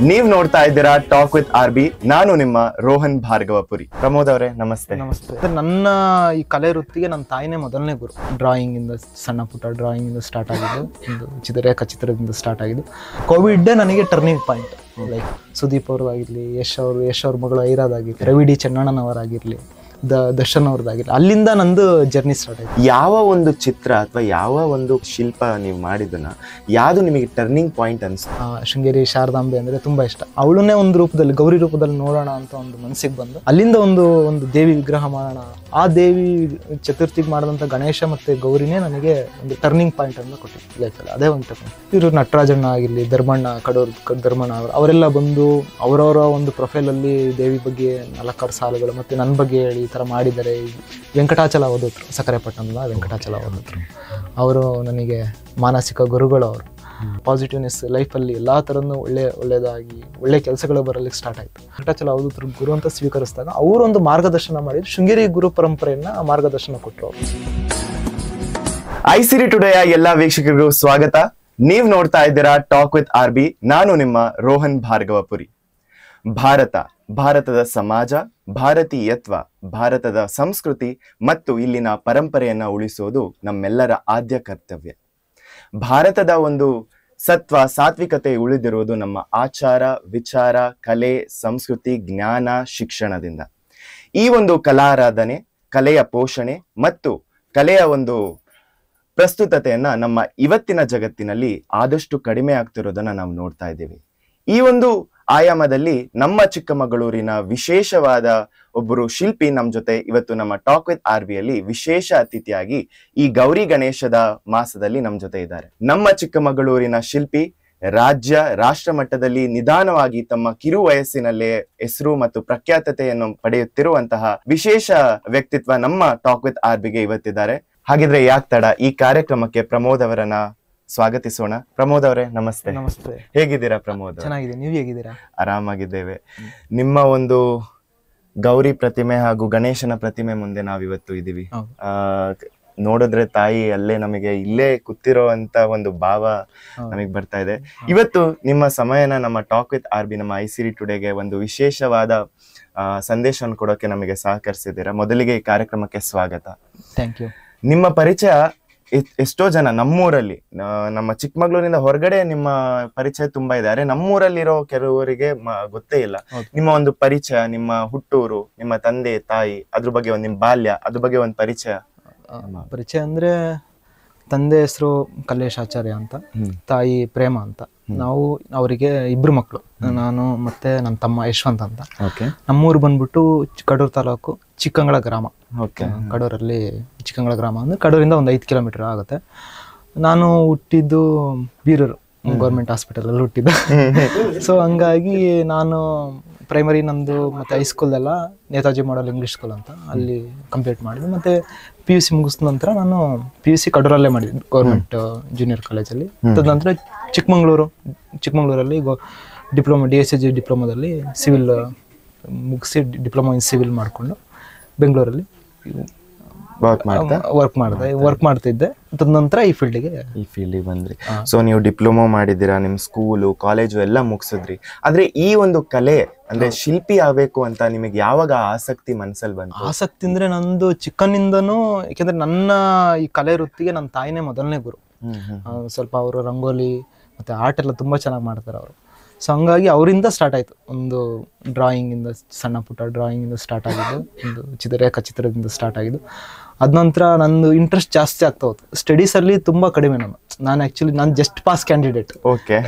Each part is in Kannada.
ನೀವ್ ನೋಡ್ತಾ ಇದ್ದೀರಾ ಟಾಕ್ ವಿತ್ ಆರ್ ಬಿ. ನಾನು ನಿಮ್ಮ ರೋಹನ್ ಭಾರ್ಗವಪುರಿ. ಪ್ರಮೋದ್ ಅವರೇ ನಮಸ್ತೆ. ನಮಸ್ತೆ. ನನ್ನ ಈ ಕಲೆ ವೃತ್ತಿಗೆ ನನ್ನ ತಾಯಿನೇ ಮೊದಲನೇ ಗುರು. ಡ್ರಾಯಿಂಗ್ ಇಂದ ಸಣ್ಣ ಪುಟ್ಟ ಡ್ರಾಯಿಂಗ್ ಇಂದ ಸ್ಟಾರ್ಟ್ ಆಗಿದ್ದು, ಒಂದು ರೇಖಾಚಿತ್ರದಿಂದ ಸ್ಟಾರ್ಟ್ ಆಗಿದ್ದು. ಕೋವಿಡ್ ನನಗೆ ಟರ್ನಿಂಗ್ ಪಾಯಿಂಟ್. ಲೈಕ್ ಸುದೀಪ್ ಅವ್ರದ್ದಾಗಿರ್ಲಿ, ಯಶ್ ಅವ್ರ ಮಗಳು ಐರಾದಾಗಿರ್ಲಿ, ರವಿ ಡಿ ಚೆನ್ನಣ್ಣನವರಾಗಿರ್ಲಿ, ದರ್ಶನ್ ಅವ್ರದ್ದಾಗಿರ್ಲಿ, ಅಲ್ಲಿಂದ ನಂದು ಜರ್ನಿ ಸ್ಟಾರ್ಟ್ ಆಯ್ತು. ಯಾವ ಒಂದು ಚಿತ್ರ ಅಥವಾ ಯಾವ ಒಂದು ಶಿಲ್ಪ ನೀವು ಮಾಡಿದನ್ನ ಯಾವುದು ನಿಮಗೆ ಟರ್ನಿಂಗ್ ಪಾಯಿಂಟ್ ಅನ್ಸುತ್ತೆ? ಶೃಂಗೇರಿ ಶಾರದಾಂಬೆ ಅಂದ್ರೆ ತುಂಬಾ ಇಷ್ಟ. ಅವಳನ್ನೇ ಒಂದು ರೂಪದಲ್ಲಿ, ಗೌರಿ ರೂಪದಲ್ಲಿ ನೋಡೋಣ ಅಂತ ಒಂದು ಮನಸ್ಸಿಗೆ ಬಂದು, ಅಲ್ಲಿಂದ ಒಂದು ದೇವಿ ವಿಗ್ರಹ ಮಾಡೋಣ. ಆ ದೇವಿ ಚತುರ್ಥಿಗೆ ಮಾಡಿದಂಥ ಗಣೇಶ ಮತ್ತೆ ಗೌರಿನೇ ನನಗೆ ಒಂದು ಟರ್ನಿಂಗ್ ಪಾಯಿಂಟ್ ಅಂತ ಕೊಟ್ಟಿತ್ತು ಲೈಫಲ್ಲಿ. ಅದೇ ಒಂದು ಟರ್ನಿಂಗ್. ಇವರು ನಟರಾಜಣ್ಣ ಆಗಿರಲಿ, ಧರ್ಮಣ್ಣ ಅವರೆಲ್ಲ ಬಂದು ಅವರವರ ಒಂದು ಪ್ರೊಫೈಲಲ್ಲಿ ದೇವಿ ಬಗ್ಗೆ 4 ಸಾಲುಗಳು ಮತ್ತೆ ನನ್ನ ಬಗ್ಗೆ ಹೇಳಿ ಈ ಥರ ಮಾಡಿದ್ದಾರೆ. ವೆಂಕಟಾಚಲ ಓದಿದ್ರು, ಸಕ್ಕರೆಪಟ್ಟಣದ ವೆಂಕಟಾಚಲ ಓದಿದ್ರು. ಅವರು ನನಗೆ ಮಾನಸಿಕ ಗುರುಗಳು. ಅವರು ಪಾಸಿಟಿವ್ನೆಸ್ ಲೈಫಲ್ಲಿ ಎಲ್ಲ ಥರನೂ ಒಳ್ಳೆಯದಾಗಿ ಒಳ್ಳೆ ಕೆಲಸಗಳು ಬರಲಿಕ್ಕೆ ಸ್ಟಾರ್ಟ್ ಆಯಿತು. ವೆಂಕಟಾಚಲ ಅವಧೂತರು ಗುರು ಅಂತ ಸ್ವೀಕರಿಸಿದಾಗ ಅವರೊಂದು ಮಾರ್ಗದರ್ಶನ ಮಾಡಿದ್ರು. ಶೃಂಗೇರಿ ಗುರು ಪರಂಪರೆಯನ್ನ ಮಾರ್ಗದರ್ಶನ ಕೊಟ್ಟರು ಅವರು. ಐಸಿರಿ ಟುಡೆಯ ಎಲ್ಲ ವೀಕ್ಷಕರಿಗೂ ಸ್ವಾಗತ. ನೀವ್ ನೋಡ್ತಾ ಇದ್ದೀರಾ ಟಾಕ್ ವಿತ್ ಆರ್ ಬಿ. ನಾನು ನಿಮ್ಮ ರೋಹನ್ ಭಾರ್ಗವಪುರಿ. ಭಾರತದ ಸಮಾಜ, ಭಾರತೀಯತ್ವ, ಭಾರತದ ಸಂಸ್ಕೃತಿ ಮತ್ತು ಇಲ್ಲಿನ ಪರಂಪರೆಯನ್ನ ಉಳಿಸೋದು ನಮ್ಮೆಲ್ಲರ ಆದ್ಯ ಕರ್ತವ್ಯ. ಭಾರತದ ಒಂದು ಸತ್ವ, ಸಾತ್ವಿಕತೆ ಉಳಿದಿರುವುದು ನಮ್ಮ ಆಚಾರ, ವಿಚಾರ, ಕಲೆ, ಸಂಸ್ಕೃತಿ, ಜ್ಞಾನ, ಶಿಕ್ಷಣದಿಂದ. ಈ ಒಂದು ಕಲಾರಾಧನೆ, ಕಲೆಯ ಪೋಷಣೆ ಮತ್ತು ಕಲೆಯ ಒಂದು ಪ್ರಸ್ತುತತೆಯನ್ನ ನಮ್ಮ ಇವತ್ತಿನ ಜಗತ್ತಿನಲ್ಲಿ ಆದಷ್ಟು ಕಡಿಮೆ ಆಗ್ತಿರೋದನ್ನ ನಾವು ನೋಡ್ತಾ ಇದ್ದೀವಿ. ಈ ಒಂದು ಆಯಾಮದಲ್ಲಿ ನಮ್ಮ ಚಿಕ್ಕಮಗಳೂರಿನ ವಿಶೇಷವಾದ ಒಬ್ಬರು ಶಿಲ್ಪಿ ನಮ್ಮ ಜೊತೆ ಇವತ್ತು ನಮ್ಮ ಟಾಕ್ ವಿತ್ ಆರ್ ಬಿಯಲ್ಲಿ ವಿಶೇಷ ಅತಿಥಿಯಾಗಿ ಈ ಗೌರಿ ಗಣೇಶದ ಮಾಸದಲ್ಲಿ ನಮ್ಮ ಜೊತೆ ಇದ್ದಾರೆ. ನಮ್ಮ ಚಿಕ್ಕಮಗಳೂರಿನ ಶಿಲ್ಪಿ ರಾಷ್ಟ್ರ ಮಟ್ಟದಲ್ಲಿ ನಿಧಾನವಾಗಿ ತಮ್ಮ ಕಿರು ವಯಸ್ಸಿನಲ್ಲೇ ಹೆಸರು ಮತ್ತು ಪ್ರಖ್ಯಾತತೆಯನ್ನು ಪಡೆಯುತ್ತಿರುವಂತಹ ವಿಶೇಷ ವ್ಯಕ್ತಿತ್ವ ನಮ್ಮ ಟಾಕ್ ವಿತ್ ಆರ್ ಬಿಗೆ ಇವತ್ತಿದ್ದಾರೆ. ಹಾಗಿದ್ರೆ ಯಾಕೆ ತಡ, ಈ ಕಾರ್ಯಕ್ರಮಕ್ಕೆ ಪ್ರಮೋದ್ ಅವರನ್ನ ಸ್ವಾಗತಿಸೋಣ. ಪ್ರಮೋದ್ ಅವರೇ ನಮಸ್ತೆ. ನಮಸ್ತೆ. ಹೇಗಿದ್ದೀರಾ ಪ್ರಮೋದ್? ಚೆನ್ನಾಗಿದೆ, ನೀವು ಹೇಗಿದ್ದೀರಾ? ಆರಾಮಾಗಿದ್ದೇವೆ. ನಿಮ್ಮ ಒಂದು ಗೌರಿ ಪ್ರತಿಮೆ ಹಾಗೂ ಗಣೇಶನ ಪ್ರತಿಮೆ ಮುಂದೆ ನಾವಿವತ್ತು ಇದ್ದೀವಿ. ನೋಡಿದ್ರೆ ತಾಯಿ ಅಲ್ಲೇ ನಮಗೆ ಇಲ್ಲೇ ಕೂತಿರೋ ಅಂತ ಒಂದು ಭಾವ ನಮಗೆ ಬರ್ತಾ ಇದೆ. ಇವತ್ತು ನಿಮ್ಮ ಸಮಯನ ನಮ್ಮ ಟಾಕ್ ವಿತ್ ಆರ್ ಬಿ, ನಮ್ಮ ಐಸಿರಿ ಟುಡೆಗೆ ಒಂದು ವಿಶೇಷವಾದ ಸಂದೇಶವನ್ನು ಕೊಡೋಕೆ ನಮಗೆ ಸಹಕರಿಸಿದ್ದೀರಾ. ಮೊದಲಿಗೆ ಈ ಕಾರ್ಯಕ್ರಮಕ್ಕೆ ಸ್ವಾಗತ. Thank you. ನಿಮ್ಮ ಪರಿಚಯ ಎಷ್ಟೋ ಜನ ನಮ್ಮೂರಲ್ಲಿ, ನಮ್ಮ ಚಿಕ್ಕಮಗಳೂರಿನಿಂದ ಹೊರಗಡೆ ನಿಮ್ಮ ಪರಿಚಯ ತುಂಬಾ ಇದೆ. ಆದ್ರೆ ನಮ್ಮೂರಲ್ಲಿರೋ ಕೆಲವರಿಗೆ ಗೊತ್ತೇ ಇಲ್ಲ ನಿಮ್ಮ ಒಂದು ಪರಿಚಯ, ನಿಮ್ಮ ಹುಟ್ಟೂರು, ನಿಮ್ಮ ತಂದೆ ತಾಯಿ, ಅದ್ರ ಬಗ್ಗೆ ಒಂದು ನಿಮ್ಮ ಬಾಲ್ಯ, ಅದ್ರ ಬಗ್ಗೆ ಒಂದು ಪರಿಚಯ. ಅಂದ್ರೆ ತಂದೆ ಹೆಸರು ಕಲ್ಲೇಶ್ ಆಚಾರ್ಯ ಅಂತ, ತಾಯಿ ಪ್ರೇಮ ಅಂತ. ನಾವು ಅವರಿಗೆ 2 ಮಕ್ಕಳು, ನಾನು ಮತ್ತೆ ನನ್ನ ತಮ್ಮ ಯಶವಂತ್ ಅಂತ. ನಮ್ಮೂರು ಬಂದ್ಬಿಟ್ಟು ಕಡೂರು ತಾಲೂಕು ಚಿಕ್ಕಂಗಳ ಗ್ರಾಮ. ಕಡೂರಲ್ಲಿ ಚಿಕ್ಕಂಗಳ ಗ್ರಾಮ ಅಂದ್ರೆ ಕಡೂರಿಂದ ಒಂದು 5 ಕಿಲೋಮೀಟರ್ ಆಗುತ್ತೆ. ನಾನು ಹುಟ್ಟಿದ್ದು ಬೀರೂರು ಗೌರ್ಮೆಂಟ್ ಹಾಸ್ಪಿಟಲ್ ಅಲ್ಲಿ ಹುಟ್ಟಿದ್ದು. ಸೊ ಹಂಗಾಗಿ ನಾನು ಪ್ರೈಮರಿ ನಂದು ಮತ್ತೆ ಹೈಸ್ಕೂಲ್ ಎಲ್ಲ ನೇತಾಜಿ ಮಾಡಲ್ ಇಂಗ್ಲೀಷ್ ಸ್ಕೂಲ್ ಅಂತ ಅಲ್ಲಿ ಕಂಪ್ಲೀಟ್ ಮಾಡಿದೆ. ಮತ್ತೆ PUC ಮುಗಿಸಿದ ನಂತರ ನಾನು PUC ಕಡೂರಲ್ಲೇ ಮಾಡಿದ್ದೆ, ಗೌರ್ಮೆಂಟ್ ಜೂನಿಯರ್ ಕಾಲೇಜಲ್ಲಿ. ತದನಂತರ ಚಿಕ್ಕಮಗಳೂರಲ್ಲಿ ಡಿಪ್ಲೊಮಾ DSG ಡಿಪ್ಲೊಮಾದಲ್ಲಿ ಸಿವಿಲ್ ಮುಗಿಸಿ ಡಿಪ್ಲೊಮಾ ಇನ್ ಸಿವಿಲ್ ಮಾಡಿಕೊಂಡು ಬೆಂಗಳೂರಲ್ಲಿ ವರ್ಕ್ ಮಾಡ್ತಿದ್ದೆ. ತದನಂತರ ಈ ಫೀಲ್ಡಿಗೆ ಬಂದ್ರಿ. ಸೊ ನೀವು ಡಿಪ್ಲೊಮಾ ಮಾಡಿದ್ದೀರಾ, ನಿಮ್ ಸ್ಕೂಲು ಕಾಲೇಜು ಎಲ್ಲ ಮುಗಿಸಿದ್ರಿ. ಆದ್ರೆ ಈ ಒಂದು ಕಲೆ ಅಂದ್ರೆ ಶಿಲ್ಪಿ ಆಗ್ಬೇಕು ಅಂತ ನಿಮಗೆ ಯಾವಾಗ ಆಸಕ್ತಿ ಮನಸ್ಸಲ್ಲಿ ಬಂತು? ಆಸಕ್ತಿ ಅಂದ್ರೆ ನಂದು ಚಿಕ್ಕನಿಂದನೂ, ಯಾಕೆಂದ್ರೆ ನನ್ನ ಈ ಕಲೆ ವೃತ್ತಿಗೆ ನನ್ನ ತಾಯಿನೇ ಮೊದಲನೇ ಗುರು. ಸ್ವಲ್ಪ ಅವರು ರಂಗೋಲಿ ಮತ್ತೆ ಆರ್ಟ್ ಎಲ್ಲ ತುಂಬಾ ಚೆನ್ನಾಗಿ ಮಾಡ್ತಾರೆ ಅವರು. ಸೊ ಹಂಗಾಗಿ ಅವರಿಂದ ಸ್ಟಾರ್ಟ್ ಆಯ್ತು. ಒಂದು ಡ್ರಾಯಿಂಗ್ ಇಂದ, ಸಣ್ಣ ಪುಟ್ಟ ಡ್ರಾಯಿಂಗ್ ಇಂದ ಸ್ಟಾರ್ಟ್ ಆಗಿದ್ದು, ಒಂದು ರೇಖಾಚಿತ್ರದಿಂದ ಸ್ಟಾರ್ಟ್ ಆಗಿದ್ದು. ಅದ ನಂತರ ನಂದು ಇಂಟ್ರೆಸ್ಟ್ ಜಾಸ್ತಿ ಆಗ್ತಾ ಹೋಯ್ತು. ಸ್ಟಡೀಸ್ ಅಲ್ಲಿ ತುಂಬಾ ಕಡಿಮೆ. ನಾನು ಜಸ್ಟ್ ಪಾಸ್ ಕ್ಯಾಂಡಿಡೇಟ್.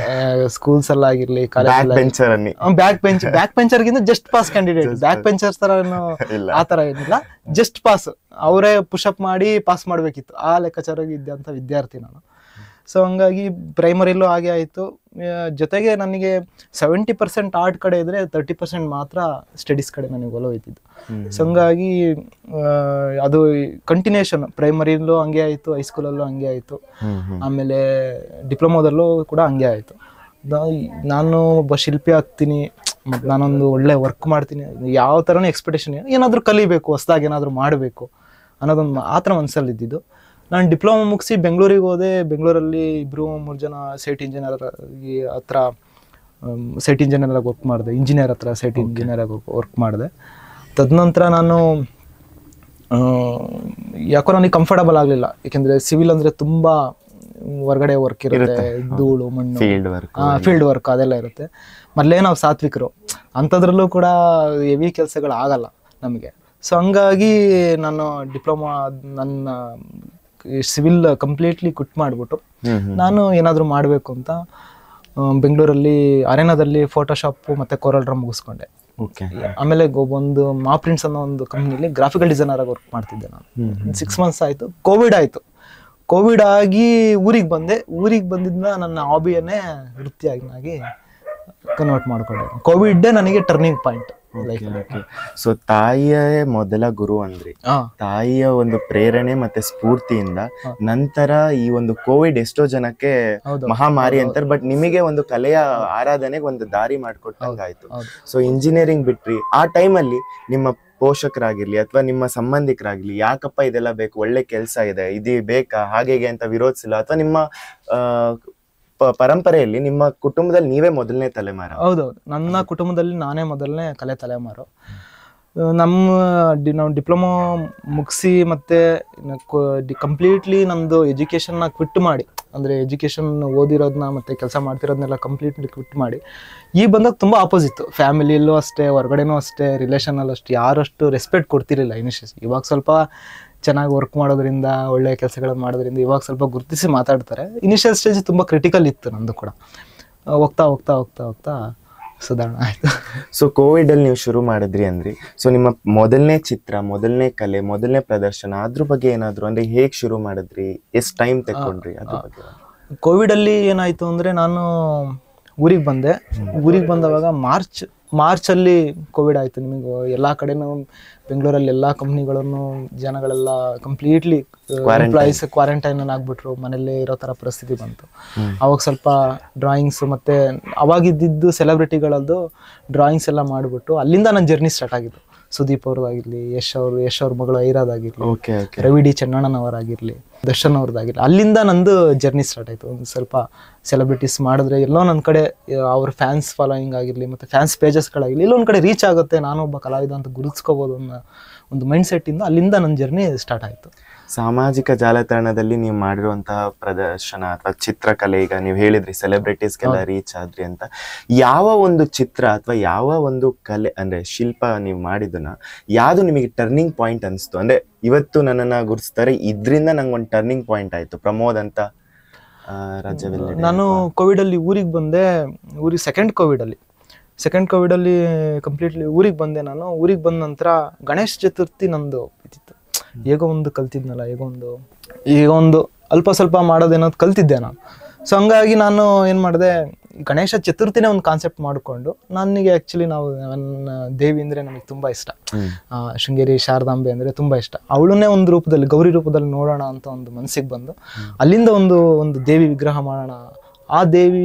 ಸ್ಕೂಲ್ಸ್ ಎಲ್ಲ ಆಗಿರ್ಲಿ, ಕಾಲೇಜ್ ಬ್ಯಾಕ್ ಬೆಂಚರ್ಗಿಂತ just pass candidate. Back benchers ತರ ಆ ತರ ಏನಿಲ್ಲ, ಜಸ್ಟ್ ಪಾಸ್. ಅವರೇ ಪುಷಪ್ ಮಾಡಿ ಪಾಸ್ ಮಾಡ್ಬೇಕಿತ್ತು, ಆ ಲೆಕ್ಕಾಚಾರ ಇದ್ದಂತ ವಿದ್ಯಾರ್ಥಿ ನಾನು. ಸೊ ಹಂಗಾಗಿ ಪ್ರೈಮರಿಲೂ ಹಾಗೆ ಆಯಿತು. ಜೊತೆಗೆ ನನಗೆ 70% ಆರ್ಟ್ ಕಡೆ ಇದ್ರೆ 30% ಮಾತ್ರ ಸ್ಟಡೀಸ್ ಕಡೆ ನನಗೆ ಒಲವೈತಿದ್ದು. ಸೊ ಹಂಗಾಗಿ ಅದು ಕಂಟಿನ್ಯೂಷನ್. ಪ್ರೈಮರಿಲೂ ಹಂಗೆ ಆಯಿತು, ಹೈಸ್ಕೂಲಲ್ಲೂ ಹಂಗೆ ಆಯಿತು, ಆಮೇಲೆ ಡಿಪ್ಲೊಮೋದಲ್ಲೂ ಕೂಡ ಹಂಗೆ ಆಯಿತು. ನಾನು ಒಬ್ಬ ಶಿಲ್ಪಿ ಆಗ್ತೀನಿ, ನಾನೊಂದು ಒಳ್ಳೆ ವರ್ಕ್ ಮಾಡ್ತೀನಿ, ಯಾವ ಥರನೂ ಎಕ್ಸ್ಪೆಕ್ಟೇಷನ್, ಏನಾದರೂ ಕಲಿಬೇಕು, ಹೊಸದಾಗಿ ಏನಾದರೂ ಮಾಡಬೇಕು ಅನ್ನೋದೊಂದು ಆ ಥರ ಮನಸ್ಸಲ್ಲಿ ಇದ್ದಿದ್ದು. ನಾನು ಡಿಪ್ಲೊಮಾ ಮುಗಿಸಿ ಬೆಂಗಳೂರಿಗೆ ಹೋದೆ. ಬೆಂಗಳೂರಲ್ಲಿ 2-3 ಜನ ಸೇಟ್ ಇಂಜಿನಿಯರ್ ಹತ್ರ ಸೈಟ್ ಇಂಜಿನಿಯರ್ ಆಗಿ ವರ್ಕ್ ಮಾಡಿದೆ, ಇಂಜಿನಿಯರ್ ಹತ್ರ ಸೈಟ್ ಇಂಜಿನಿಯರ್ ಆಗಿ ವರ್ಕ್ ಮಾಡಿದೆ. ತದನಂತರ ನಾನು ಯಾಕೋ ನನಗೆ ಕಂಫರ್ಟಬಲ್ ಆಗಲಿಲ್ಲ, ಯಾಕೆಂದರೆ ಸಿವಿಲ್ ಅಂದರೆ ತುಂಬ ಹೊರಗಡೆ ವರ್ಕ್ ಇರುತ್ತೆ, ಧೂಳು ಮಣ್ಣು, ಫೀಲ್ಡ್ ವರ್ಕ್ ಅದೆಲ್ಲ ಇರುತ್ತೆ. ಮೊದಲೇ ನಾವು ಸಾತ್ವಿಕರು, ಅಂಥದ್ರಲ್ಲೂ ಕೂಡ ಹೆವಿ ಕೆಲಸಗಳು ಆಗಲ್ಲ ನಮಗೆ. ಸೊ ಹಂಗಾಗಿ ನಾನು ಡಿಪ್ಲೊಮಾ ನನ್ನ ಸಿವಿಲ್ ಕಂಪ್ಲೀಟ್ಲಿ ಕ್ವಿಟ್ ಮಾಡಿಬಿಟ್ಟು ನಾನು ಏನಾದರೂ ಮಾಡಬೇಕು ಅಂತ ಬೆಂಗಳೂರಲ್ಲಿ ಅರೇನಾದಲ್ಲಿ ಫೋಟೋಶಾಪು ಮತ್ತು ಕೋರಲ್ ಡ್ರಾ ಮುಗಿಸ್ಕೊಂಡೆ. ಆಮೇಲೆ ಒಂದು ಮಾ ಪ್ರಿಂಟ್ಸ್ ಅನ್ನೋ ಒಂದು ಕಂಪ್ನಿಲಿ ಗ್ರಾಫಿಕಲ್ ಡಿಸೈನರ್ ಆಗಿ ವರ್ಕ್ ಮಾಡ್ತಿದ್ದೆ ನಾನು. 6 months ಆಯಿತು, ಕೋವಿಡ್ ಆಯಿತು. ಕೋವಿಡ್ ಆಗಿ ಊರಿಗೆ ಬಂದೆ. ಊರಿಗೆ ಬಂದಿದ್ದ ನನ್ನ ಹಾಬಿಯನ್ನೇ ವೃತ್ತಿಯಾಗಿ ಕನ್ವರ್ಟ್ ಮಾಡ್ಕೊಂಡೆ. ಕೋವಿಡ್ ನನಗೆ ಟರ್ನಿಂಗ್ ಪಾಯಿಂಟ್. ಸೊ ತಾಯಿಯೇ ಮೊದಲ ಗುರು ಅಂದ್ರಿ, ತಾಯಿಯ ಒಂದು ಪ್ರೇರಣೆ ಮತ್ತೆ ಸ್ಫೂರ್ತಿಯಿಂದ ನಂತರ ಈ ಒಂದು ಕೋವಿಡ್ ಎಷ್ಟೋ ಜನಕ್ಕೆ ಮಹಾಮಾರಿ ಅಂತಾರೆ, ಬಟ್ ನಿಮಗೆ ಒಂದು ಕಲೆಯ ಆರಾಧನೆಗೆ ಒಂದು ದಾರಿ ಮಾಡ್ಕೊಟ್ಟಂಗಾಯ್ತು. ಸೊ ಇಂಜಿನಿಯರಿಂಗ್ ಬಿಟ್ರಿ. ಆ ಟೈಮಲ್ಲಿ ನಿಮ್ಮ ಪೋಷಕರಾಗಿರ್ಲಿ ಅಥವಾ ನಿಮ್ಮ ಸಂಬಂಧಿಕರಾಗ್ಲಿ ಯಾಕಪ್ಪ ಇದೆಲ್ಲ ಬೇಕು, ಒಳ್ಳೆ ಕೆಲಸ ಇದೆ, ಇದು ಬೇಕಾ, ಹಾಗೆ ಅಂತ ವಿರೋಧಿಸಿಲ್ಲ, ಅಥವಾ ನಿಮ್ಮ ಪರಂಪರೆಯಲ್ಲಿ ನಿಮ್ಮ ಕುಟುಂಬದಲ್ಲಿ ನೀವೇ ಮೊದಲನೇ ತಲೆಮಾರು? ಹೌದೌದು, ನನ್ನ ಕುಟುಂಬದಲ್ಲಿ ನಾನೇ ಮೊದಲನೇ ಕಲೆ ತಲೆಮಾರು. ನಾವು ಡಿಪ್ಲೊಮಾ ಮುಗಿಸಿ ಮತ್ತೆ ಕಂಪ್ಲೀಟ್ಲಿ ನಮ್ಮದು ಎಜುಕೇಷನ್ನ ಕ್ವಿಟ್ ಮಾಡಿ, ಅಂದರೆ ಎಜುಕೇಷನ್ ಓದಿರೋದನ್ನ ಮತ್ತು ಕೆಲಸ ಮಾಡ್ತಿರೋದನ್ನೆಲ್ಲ ಕಂಪ್ಲೀಟ್ಲಿ ಕ್ವಿಟ್ ಮಾಡಿ ಈ ಬಂದಾಗ ತುಂಬ ಆಪೋಸಿತ್ತು. ಫ್ಯಾಮಿಲಿಯಲ್ಲೂ ಅಷ್ಟೇ, ಹೊರಗಡೆನೂ ಅಷ್ಟೇ, ರಿಲೇಷನಲ್ಲೂ ಅಷ್ಟೇ ಯಾರಷ್ಟು ರೆಸ್ಪೆಕ್ಟ್ ಕೊಡ್ತಿರಲಿಲ್ಲ ಇನಿಷಿಯಲ್. ಇವಾಗ ಸ್ವಲ್ಪ ಚೆನ್ನಾಗಿ ವರ್ಕ್ ಮಾಡೋದ್ರಿಂದ, ಒಳ್ಳೆಯ ಕೆಲಸಗಳನ್ನು ಮಾಡೋದ್ರಿಂದ ಇವಾಗ ಸ್ವಲ್ಪ ಗುರುತಿಸಿ ಮಾತಾಡ್ತಾರೆ. ಇನಿಷಿಯಲ್ ಸ್ಟೇಜ್ ತುಂಬ ಕ್ರಿಟಿಕಲ್ ಇತ್ತು ನಂದು ಕೂಡ. ಹೋಗ್ತಾ ಹೋಗ್ತಾ ಹೋಗ್ತಾ ಹೋಗ್ತಾ ಸುಧಾರಣೆ ಆಯಿತು. ಸೊ ಕೋವಿಡ್ ಅಲ್ಲಿ ನೀವು ಶುರು ಮಾಡಿದ್ರಿ ಅಂದ್ರಿ. ಸೊ ನಿಮ್ಮ ಮೊದಲನೇ ಚಿತ್ರ, ಮೊದಲನೇ ಕಲೆ, ಮೊದಲನೇ ಪ್ರದರ್ಶನ, ಅದ್ರ ಬಗ್ಗೆ ಏನಾದ್ರು ಅಂದ್ರೆ ಹೇಗೆ ಶುರು ಮಾಡಿದ್ರಿ, ಎಷ್ಟು ಟೈಮ್ ತಗೊಂಡ್ರಿ ಅದ್ರ ಬಗ್ಗೆ? ಕೋವಿಡಲ್ಲಿ ಏನಾಯಿತು ಅಂದರೆ ನಾನು ಊರಿಗೆ ಬಂದೆ. ಊರಿಗೆ ಬಂದವಾಗ ಮಾರ್ಚಲ್ಲಿ ಕೋವಿಡ್ ಆಯಿತು. ನಿಮಗೆ ಎಲ್ಲ ಕಡೆನೂ ಬೆಂಗಳೂರಲ್ಲಿ ಎಲ್ಲ ಕಂಪ್ನಿಗಳನ್ನು ಜನಗಳೆಲ್ಲ ಕಂಪ್ಲೀಟ್ಲಿ ಎಂಪ್ಲಾಯೀಸ್ ಕ್ವಾರಂಟೈನ್ ಆಗಿಬಿಟ್ರು, ಮನೆಯಲ್ಲೇ ಇರೋ ಥರ ಪರಿಸ್ಥಿತಿ ಬಂತು. ಅವಾಗ ಸ್ವಲ್ಪ ಡ್ರಾಯಿಂಗ್ಸ್ ಮತ್ತು ಅವಾಗಿದ್ದು ಸೆಲೆಬ್ರಿಟಿಗಳದ್ದು ಡ್ರಾಯಿಂಗ್ಸ್ ಎಲ್ಲ ಮಾಡಿಬಿಟ್ಟು ಅಲ್ಲಿಂದ ನನ್ನ ಜರ್ನಿ ಸ್ಟಾರ್ಟ್ ಆಗಿದ್ದು. ಸುದೀಪ್ ಅವ್ರದ್ದಾಗಿರಲಿ, ಯಶ್ ಅವ್ರ ಮಗಳು ಐರಾದಾಗಿರಲಿ, ರವಿ ಡಿ ಚನ್ನಣ್ಣನವರಾಗಿರಲಿ, ದರ್ಶನ್ ಅವ್ರದ್ದಾಗಿರಲಿ, ಅಲ್ಲಿಂದ ನಂದು ಜರ್ನಿ ಸ್ಟಾರ್ಟ್ ಆಯಿತು. ಒಂದು ಸ್ವಲ್ಪ ಸೆಲೆಬ್ರಿಟೀಸ್ ಮಾಡಿದ್ರೆ ಎಲ್ಲೋ ನನ್ನ ಕಡೆ ಅವ್ರ ಫ್ಯಾನ್ಸ್ ಫಾಲೋಯಿಂಗ್ ಆಗಿರಲಿ ಮತ್ತು ಫ್ಯಾನ್ಸ್ ಪೇಜಸ್ಗಳಾಗಿರಲಿ ಎಲ್ಲೊಂದು ಕಡೆ ರೀಚ್ ಆಗುತ್ತೆ, ನಾನೊಬ್ಬ ಕಲಾವಿದ ಅಂತ ಗುರುತಿಸ್ಕೋಬೋದು ಅನ್ನೋ ಒಂದು ಮೈಂಡ್ ಸೆಟ್ಟಿಂದ ಅಲ್ಲಿಂದ ನನ್ನ ಜರ್ನಿ ಸ್ಟಾರ್ಟ್ ಆಯಿತು. ಸಾಮಾಜಿಕ ಜಾಲತಾಣದಲ್ಲಿ ನೀವು ಮಾಡಿರುವಂತಹ ಪ್ರದರ್ಶನ ಅಥವಾ ಚಿತ್ರಕಲೆ, ಈಗ ನೀವು ಹೇಳಿದ್ರಿ ಸೆಲೆಬ್ರಿಟೀಸ್ಗೆಲ್ಲ ರೀಚ್ ಆದ್ರಿ ಅಂತ, ಯಾವ ಒಂದು ಚಿತ್ರ ಅಥವಾ ಯಾವ ಒಂದು ಕಲೆ ಅಂದ್ರೆ ಶಿಲ್ಪ ನೀವು ಮಾಡಿದನ್ನ ಯಾವುದು ನಿಮಗೆ ಟರ್ನಿಂಗ್ ಪಾಯಿಂಟ್ ಅನಿಸ್ತು? ಅಂದ್ರೆ ಇವತ್ತು ನನ್ನನ್ನ ಗುರುತಿಸ್ತಾರೆ, ಇದ್ರಿಂದ ನಂಗೊಂದು ಟರ್ನಿಂಗ್ ಪಾಯಿಂಟ್ ಆಯ್ತು ಪ್ರಮೋದ್ ಅಂತ ರಾಜ್ಯದಲ್ಲಿ? ನಾನು ಕೋವಿಡಲ್ಲಿ ಊರಿಗೆ ಬಂದೆ. ಸೆಕೆಂಡ್ ಕೋವಿಡಲ್ಲಿ ಕಂಪ್ಲೀಟ್ಲಿ ಊರಿಗೆ ಬಂದೆ. ನಾನು ಊರಿಗೆ ಬಂದ ನಂತರ ಗಣೇಶ ಚತುರ್ಥಿ ನಂದು ಇದ್ದಿತ್ತು. ಹೇಗೋ ಒಂದು ಕಲ್ತಿದ್ನಲ್ಲ, ಈಗ ಒಂದು ಅಲ್ಪ ಸ್ವಲ್ಪ ಮಾಡೋದೇನೋದು ಕಲ್ತಿದ್ದೆ ನಾನು. ಸೊ ಹಂಗಾಗಿ ನಾನು ಏನು ಮಾಡಿದೆ, ಗಣೇಶ ಚತುರ್ಥಿನೇ ಒಂದು ಕಾನ್ಸೆಪ್ಟ್ ಮಾಡಿಕೊಂಡು, ನನಗೆ ಆ್ಯಕ್ಚುಲಿ ನನ್ನ ದೇವಿ ಅಂದರೆ ನನಗೆ ತುಂಬ ಇಷ್ಟ. ಶೃಂಗೇರಿ ಶಾರದಾಂಬೆ ಅಂದರೆ ತುಂಬ ಇಷ್ಟ. ಅವಳನ್ನೇ ಒಂದು ರೂಪದಲ್ಲಿ, ಗೌರಿ ರೂಪದಲ್ಲಿ ನೋಡೋಣ ಅಂತ ಒಂದು ಮನಸ್ಸಿಗೆ ಬಂದು ಅಲ್ಲಿಂದ ಒಂದು ದೇವಿ ವಿಗ್ರಹ ಮಾಡೋಣ. ಆ ದೇವಿ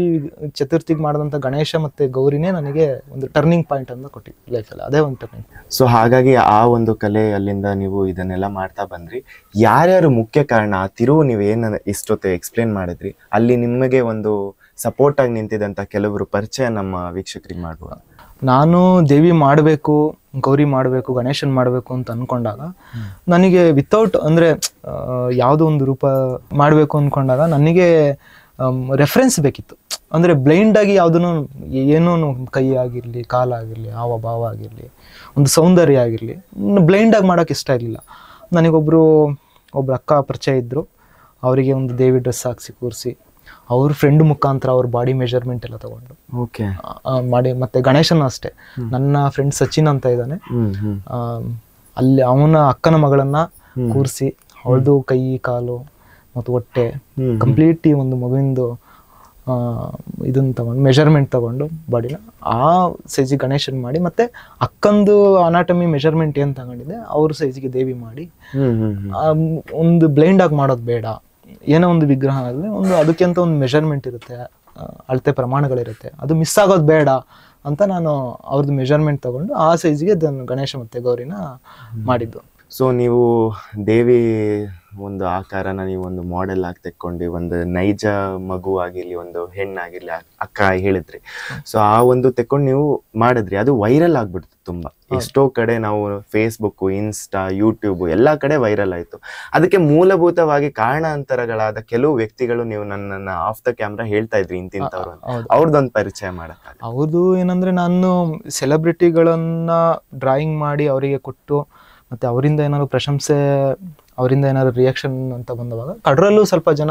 ಚತುರ್ಥಿಗೆ ಮಾಡಿದಂಥ ಗಣೇಶ ಮತ್ತು ಗೌರಿನೇ ನನಗೆ ಒಂದು ಟರ್ನಿಂಗ್ ಪಾಯಿಂಟ್ ಅಂತ ಕೊಟ್ಟಿದ್ದು ಲೈಫಲ್ಲಿ. ಅದೇ ಒಂದು ಟರ್ನಿಂಗ್. ಸೊ ಹಾಗಾಗಿ ಆ ಒಂದು ಕಲೆ ಅಲ್ಲಿಂದ ನೀವು ಇದನ್ನೆಲ್ಲ ಮಾಡ್ತಾ ಬಂದ್ರಿ. ಯಾರ್ಯಾರು ಮುಖ್ಯ ಕಾರಣ, ಆ ತಿರುವು ನೀವು ಏನು ಇಷ್ಟೊತ್ತು ಎಕ್ಸ್ಪ್ಲೇನ್ ಮಾಡಿದ್ರಿ, ಅಲ್ಲಿ ನಿಮಗೆ ಒಂದು ಸಪೋರ್ಟ್ ಆಗಿ ನಿಂತಿದ್ದಂಥ ಕೆಲವರು ಪರಿಚಯ ನಮ್ಮ ವೀಕ್ಷಕರಿಗೆ ಮಾಡುವ? ನಾನು ದೇವಿ ಮಾಡಬೇಕು, ಗೌರಿ ಮಾಡಬೇಕು, ಗಣೇಶನ್ ಮಾಡಬೇಕು ಅಂತ ಅಂದ್ಕೊಂಡಾಗ ನನಗೆ ವಿತೌಟ್ ಅಂದರೆ ಯಾವುದೋ ಒಂದು ರೂಪ ಮಾಡಬೇಕು ಅಂದ್ಕೊಂಡಾಗ ನನಗೆ ರೆಫರೆನ್ಸ್ ಬೇಕಿತ್ತು. ಅಂದರೆ ಬ್ಲೈಂಡಾಗಿ ಯಾವುದನ್ನು ಏನೋ ಕೈ ಆಗಿರಲಿ, ಕಾಲಾಗಿರಲಿ, ಹಾವ ಭಾವ ಆಗಿರಲಿ, ಒಂದು ಸೌಂದರ್ಯ ಆಗಿರಲಿ, ಬ್ಲೈಂಡಾಗಿ ಮಾಡೋಕ್ಕೆ ಇಷ್ಟ ಇರಲಿಲ್ಲ. ನನಗೊಬ್ಬರು ಅಕ್ಕ ಪರಿಚಯ ಇದ್ದರು. ಅವರಿಗೆ ಒಂದು ದೇವಿ ಡ್ರೆಸ್ ಹಾಕ್ಸಿ ಕೂರಿಸಿ ಅವ್ರ ಫ್ರೆಂಡ್ ಮುಖಾಂತರ ಅವ್ರ ಬಾಡಿ ಮೆಜರ್ಮೆಂಟ್ ಎಲ್ಲ ತಗೊಂಡು ಮಾಡಿ, ಮತ್ತು ಗಣೇಶನ ಅಷ್ಟೇ. ನನ್ನ ಫ್ರೆಂಡ್ ಸಚಿನ್ ಅಂತ ಇದ್ದಾನೆ, ಅಲ್ಲಿ ಅವನ ಅಕ್ಕನ ಮಗಳನ್ನ ಕೂರಿಸಿ ಅವಳದು ಕೈ, ಕಾಲು ಮತ್ತು ಹೊಟ್ಟೆ ಕಂಪ್ಲೀಟ್ ಒಂದು ಮಗುವಿಂದು ಇದನ್ನ ತಗೊಂಡು ಮೆಜರ್ಮೆಂಟ್ ತಗೊಂಡು ಬಾಡಿನ ಆ ಸೈಜಿಗೆ ಗಣೇಶನ್ ಮಾಡಿ, ಮತ್ತೆ ಅಕ್ಕಂದು ಅನಾಟಮಿ ಮೆಜರ್ಮೆಂಟ್ ಏನು ತಗೊಂಡಿದೆ ಅವ್ರ ಸೈಜಿಗೆ ದೇವಿ ಮಾಡಿ, ಒಂದು ಬ್ಲೈಂಡ್ ಆಗಿ ಮಾಡೋದು ಬೇಡ. ಏನೋ ಒಂದು ವಿಗ್ರಹ ಆಗಲಿ ಅದಕ್ಕೆ ಅಂತ ಒಂದು ಮೆಜರ್ಮೆಂಟ್ ಇರುತ್ತೆ, ಅಳತೆ ಪ್ರಮಾಣಗಳಿರುತ್ತೆ, ಅದು ಮಿಸ್ ಆಗೋದು ಬೇಡ ಅಂತ ನಾನು ಅವ್ರದ್ದು ಮೆಜರ್ಮೆಂಟ್ ತಗೊಂಡು ಆ ಸೈಜಿಗೆ ಗಣೇಶ ಮತ್ತೆ ಗೌರಿನ ಮಾಡಿದ್ದು. ಸೊ ನೀವು ದೇವಿ ಒಂದು ಆಕಾರನ ನೀವು ಒಂದು ಮಾಡೆಲ್ ಆಗಿ ತೆಕ್ಕೊಂಡು ಒಂದು ನೈಜ ಮಗು ಆಗಿರ್ಲಿ, ಒಂದು ಹೆಣ್ಣಾಗಿರ್ಲಿ, ಅಕ್ಕ ಹೇಳಿದ್ರಿ. ಸೊ ಆ ಒಂದು ತೆಕ್ಕೊಂಡು ನೀವು ಮಾಡಿದ್ರಿ, ಅದು ವೈರಲ್ ಆಗ್ಬಿಡ್ತು ತುಂಬಾ. ಎಷ್ಟೋ ಕಡೆ ನಾವು ಫೇಸ್ಬುಕ್, ಇನ್ಸ್ಟಾ, ಯೂಟ್ಯೂಬ್ ಎಲ್ಲಾ ಕಡೆ ವೈರಲ್ ಆಯ್ತು. ಅದಕ್ಕೆ ಮೂಲಭೂತವಾಗಿ ಕಾರಣಾಂತರಗಳಾದ ಕೆಲವು ವ್ಯಕ್ತಿಗಳು ನೀವು ನನ್ನನ್ನ ಆಫ್ ದ ಕ್ಯಾಮ್ರಾ ಹೇಳ್ತಾ ಇದ್ರಿ ಇಂತಿಂತವ್ರು, ಅವ್ರದ್ದೊಂದು ಪರಿಚಯ ಮಾಡಕ್ಕ. ಅವ್ರದ್ದು ಏನಂದ್ರೆ, ನಾನು ಸೆಲೆಬ್ರಿಟಿಗಳನ್ನ ಡ್ರಾಯಿಂಗ್ ಮಾಡಿ ಅವರಿಗೆ ಕೊಟ್ಟು ಮತ್ತೆ ಅವರಿಂದ ಏನಾದ್ರು ಪ್ರಶಂಸೆ, ಅವರಿಂದ ಏನಾದ್ರು ರಿಯಾಕ್ಷನ್ ಅಂತ ಬಂದವಾಗ, ಕಡೂರಲ್ಲೂ ಸ್ವಲ್ಪ ಜನ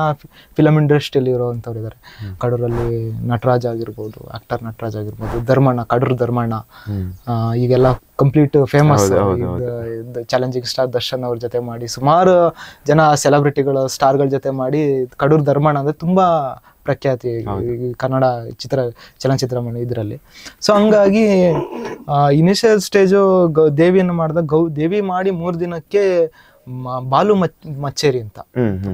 ಫಿಲಮ್ ಇಂಡಸ್ಟ್ರಿಯಲ್ಲಿ ಇರೋವಂಥವ್ರು ಇದ್ದಾರೆ. ಕಡೂರಲ್ಲಿ ನಟರಾಜ್ ಆಗಿರ್ಬೋದು, ಆಕ್ಟರ್ ನಟರಾಜ್ ಆಗಿರ್ಬೋದು, ಧರ್ಮಣ್ಣ, ಕಡೂರು ಧರ್ಮಣ್ಣ, ಈಗೆಲ್ಲ complete famous challenging star Darshan ಅವ್ರ ಜೊತೆ ಮಾಡಿ, ಸುಮಾರು ಜನ ಸೆಲೆಬ್ರಿಟಿಗಳ ಸ್ಟಾರ್ಗಳ ಜೊತೆ ಮಾಡಿ, ಕಡೂರು ಧರ್ಮಣ್ಣ ಅಂದ್ರೆ ತುಂಬಾ ಪ್ರಖ್ಯಾತಿ ಕನ್ನಡ ಚಲನಚಿತ್ರ ಇದರಲ್ಲಿ. ಸೊ ಹಂಗಾಗಿ ಇನಿಷಿಯಲ್ ಸ್ಟೇಜು ದೇವಿಯನ್ನು ಮಾಡಿದಾಗ, ದೇವಿ ಮಾಡಿ 3 ದಿನಕ್ಕೆ ಬಾಲು ಮಚ್ಚೇರಿ ಅಂತ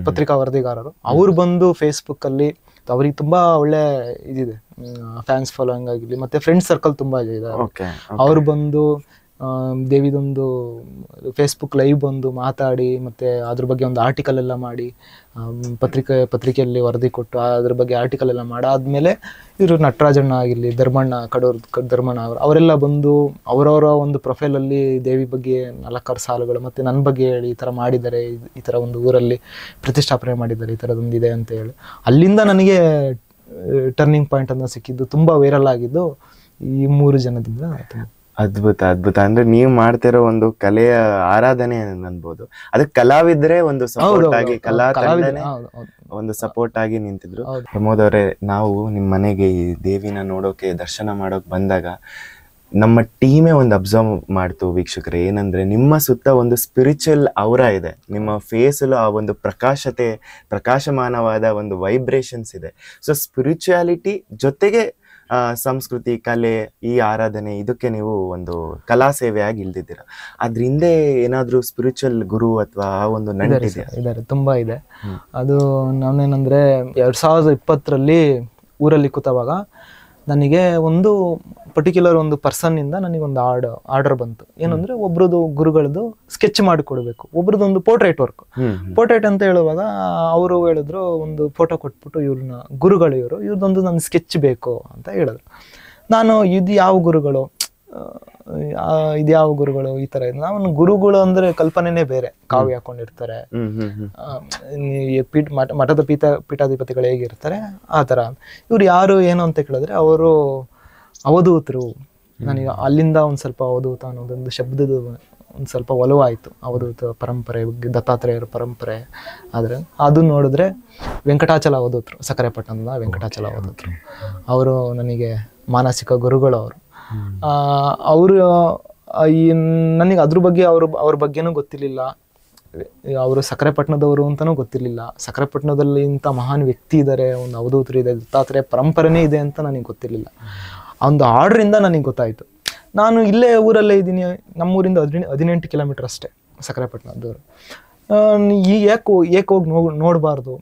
ಪತ್ರಿಕಾ ವರದಿಗಾರರು ಅವ್ರು ಬಂದು ಫೇಸ್ಬುಕ್ ಅಲ್ಲಿ, ಅವ್ರಿಗೆ ತುಂಬಾ ಒಳ್ಳೆ ಇದಿದೆ, ಫ್ಯಾನ್ಸ್ ಫಾಲೋಯಿಂಗ್ ಆಗಿರ್ಲಿ, ಮತ್ತೆ ಫ್ರೆಂಡ್ಸ್ ಸರ್ಕಲ್ ತುಂಬಾ ಇದೆ. ಅವ್ರು ಬಂದು ದೇವಿದೊಂದು ಫೇಸ್ಬುಕ್ ಲೈವ್ ಬಂದು ಮಾತಾಡಿ, ಮತ್ತೆ ಅದ್ರ ಬಗ್ಗೆ ಒಂದು ಆರ್ಟಿಕಲ್ ಎಲ್ಲ ಮಾಡಿ, ಪತ್ರಿಕೆಯಲ್ಲಿ ವರದಿ ಕೊಟ್ಟು ಅದ್ರ ಬಗ್ಗೆ ಆರ್ಟಿಕಲ್ ಎಲ್ಲ ಮಾಡಾದ್ಮೇಲೆ ಇವರು ನಟರಾಜಣ್ಣ ಆಗಿರ್ಲಿ, ಕಡೂರು ಧರ್ಮಣ್ಣ ಅವರೆಲ್ಲ ಬಂದು ಅವರವರ ಒಂದು ಪ್ರೊಫೈಲಲ್ಲಿ ದೇವಿ ಬಗ್ಗೆ 4 ಸಾಲುಗಳು ಮತ್ತೆ ನನ್ನ ಬಗ್ಗೆ ಹೇಳಿ, ಈ ಥರ ಮಾಡಿದ್ದಾರೆ, ಈ ಥರ ಒಂದು ಊರಲ್ಲಿ ಪ್ರತಿಷ್ಠಾಪನೆ ಮಾಡಿದ್ದಾರೆ, ಈ ಥರದೊಂದಿದೆ ಅಂತ ಹೇಳಿ, ಅಲ್ಲಿಂದ ನನಗೆ ಟರ್ನಿಂಗ್ ಪಾಯಿಂಟ್ ಅನ್ನ ಸಿಕ್ಕಿದ್ದು, ತುಂಬಾ ವೈರಲ್ ಆಗಿದ್ದು ಈ 3 ಜನದಿಂದ. ಅದ್ಭುತ ಅದ್ಭುತ. ಅಂದ್ರೆ ನೀವು ಮಾಡ್ತಿರೋ ಒಂದು ಕಲೆಯ ಆರಾಧನೆ ಅನ್ಬೋದು. ಅದಕ್ಕೆ ಕಲಾವಿದ್ರೆ ಒಂದು ಸಪೋರ್ಟ್ ಆಗಿ, ಕಲಾ ತಂಡನೇ ಒಂದು ಸಪೋರ್ಟ್ ಆಗಿ ನಿಂತಿದ್ರು. ಪ್ರಮೋದ್ ಅವರೇ, ನಾವು ನಿಮ್ಮ ಮನೆಗೆ ಈ ದೇವಿನ ನೋಡೋಕೆ, ದರ್ಶನ ಮಾಡೋಕೆ ಬಂದಾಗ ನಮ್ಮ ಟೀಮೇ ಒಂದು ಅಬ್ಸರ್ವ್ ಮಾಡ್ತು ವೀಕ್ಷಕರೇ. ಏನಂದ್ರೆ, ನಿಮ್ಮ ಸುತ್ತ ಒಂದು ಸ್ಪಿರಿಚುವಲ್ ಔರಾ ಇದೆ, ನಿಮ್ಮ ಫೇಸಲ್ಲೂ ಆ ಒಂದು ಪ್ರಕಾಶಮಾನವಾದ ಒಂದು ವೈಬ್ರೇಷನ್ಸ್ ಇದೆ. ಸೊ ಸ್ಪಿರಿಚುಯಾಲಿಟಿ ಜೊತೆಗೆ ಸಂಸ್ಕೃತಿ, ಕಲೆ, ಈ ಆರಾಧನೆ, ಇದಕ್ಕೆ ನೀವು ಒಂದು ಕಲಾ ಸೇವೆಯಾಗಿ ಇಲ್ದಿದ್ದೀರಾ. ಅದ್ರ ಹಿಂದೆ ಏನಾದ್ರೂ ಸ್ಪಿರಿಚುವಲ್ ಗುರು ಅಥವಾ ಆ ಒಂದು ಇದ್ದಾರೆ, ತುಂಬಾ ಇದೆ. ಅದು ನಾನೇನಂದ್ರೆ 2020ರಲ್ಲಿ ಊರಲ್ಲಿ ಕೂತವಾಗ ನನಗೆ ಒಂದು ಪರ್ಟಿಕ್ಯುಲರ್ ಒಂದು ಪರ್ಸನ್ ಇಂದ ನನಗೊಂದು ಆರ್ಡರ್ ಬಂತು. ಏನಂದ್ರೆ, ಒಬ್ರದ್ದು ಗುರುಗಳದ್ದು ಸ್ಕೆಚ್ ಮಾಡಿ ಕೊಡಬೇಕು, ಒಬ್ರದ್ದೊಂದು ಪೋರ್ಟ್ರೇಟ್ ವರ್ಕ್. ಪೋರ್ಟ್ರೇಟ್ ಅಂತ ಹೇಳುವಾಗ ಅವರು ಹೇಳಿದ್ರು, ಒಂದು ಫೋಟೋ ಕೊಟ್ಬಿಟ್ಟು, ಇವ್ರದ್ದೊಂದು ನನ್ನ ಸ್ಕೆಚ್ ಬೇಕು ಅಂತ ಹೇಳಿದ್ರು. ನಾನು ಇದು ಯಾವ ಗುರುಗಳು ಈ ತರ ಇದೆ. ನಾನು ಗುರುಗಳು ಅಂದ್ರೆ ಕಲ್ಪನೆನೇ ಬೇರೆ, ಕಾವಿ ಹಾಕೊಂಡಿರ್ತಾರೆ, ಮಠದ ಪೀಠಾಧಿಪತಿಗಳು ಹೇಗಿರ್ತಾರೆ ಆ ತರ. ಇವ್ರು ಯಾರು ಏನು ಅಂತ ಕೇಳಿದ್ರೆ, ಅವರು ಅವಧೂತರು. ನನಗೆ ಅಲ್ಲಿಂದ ಒಂದ್ ಸ್ವಲ್ಪ ಅವಧೂತ ಅನ್ನೋದೊಂದು ಶಬ್ದದ ಒಂದ್ ಸ್ವಲ್ಪ ಒಲವಾಯ್ತು, ಅವಧೂತ ಪರಂಪರೆ ಬಗ್ಗೆ, ದತ್ತಾತ್ರೇಯರ ಪರಂಪರೆ. ಆದ್ರೆ ಅದು ನೋಡಿದ್ರೆ ವೆಂಕಟಾಚಲ ಅವಧೂತರು, ಸಕ್ಕರೆಪಟ್ಟಣದ ವೆಂಕಟಾಚಲ ಅವಧೂತರು, ಅವರು ನನಗೆ ಮಾನಸಿಕ ಗುರುಗಳು. ಅವರು ನನಗೆ ಅದ್ರ ಬಗ್ಗೆ ಅವ್ರ ಬಗ್ಗೆನೂ ಗೊತ್ತಿರ್ಲಿಲ್ಲ. ಅವರು ಸಕ್ಕರೆಪಟ್ಟಣದವರು ಅಂತಾನೂ ಗೊತ್ತಿರ್ಲಿಲ್ಲ. ಸಕ್ಕರೆಪಟ್ಟಣದಲ್ಲಿ ಇಂಥ ಮಹಾನ್ ವ್ಯಕ್ತಿ ಇದ್ದಾರೆ, ಒಂದು ಅವಧೂತರು ಇದೆ, ದತ್ತಾತ್ರೇಯ ಪರಂಪರೆನೇ ಇದೆ ಅಂತ ನನಗೆ ಗೊತ್ತಿರ್ಲಿಲ್ಲ. ಆ ಒಂದು ಆರ್ಡ್ರಿಂದ ನನಗೆ ಗೊತ್ತಾಯ್ತು. ನಾನು ಇಲ್ಲೇ ಊರಲ್ಲೇ ಇದ್ದೀನಿ, ನಮ್ಮೂರಿಂದ 18 ಕಿಲೋಮೀಟರ್ ಅಷ್ಟೇ ಸಕ್ಕರೆಪಟ್ಟಣದವರು. ಏಕೆ ಹೋಗಿ ನೋಡಬಾರ್ದು,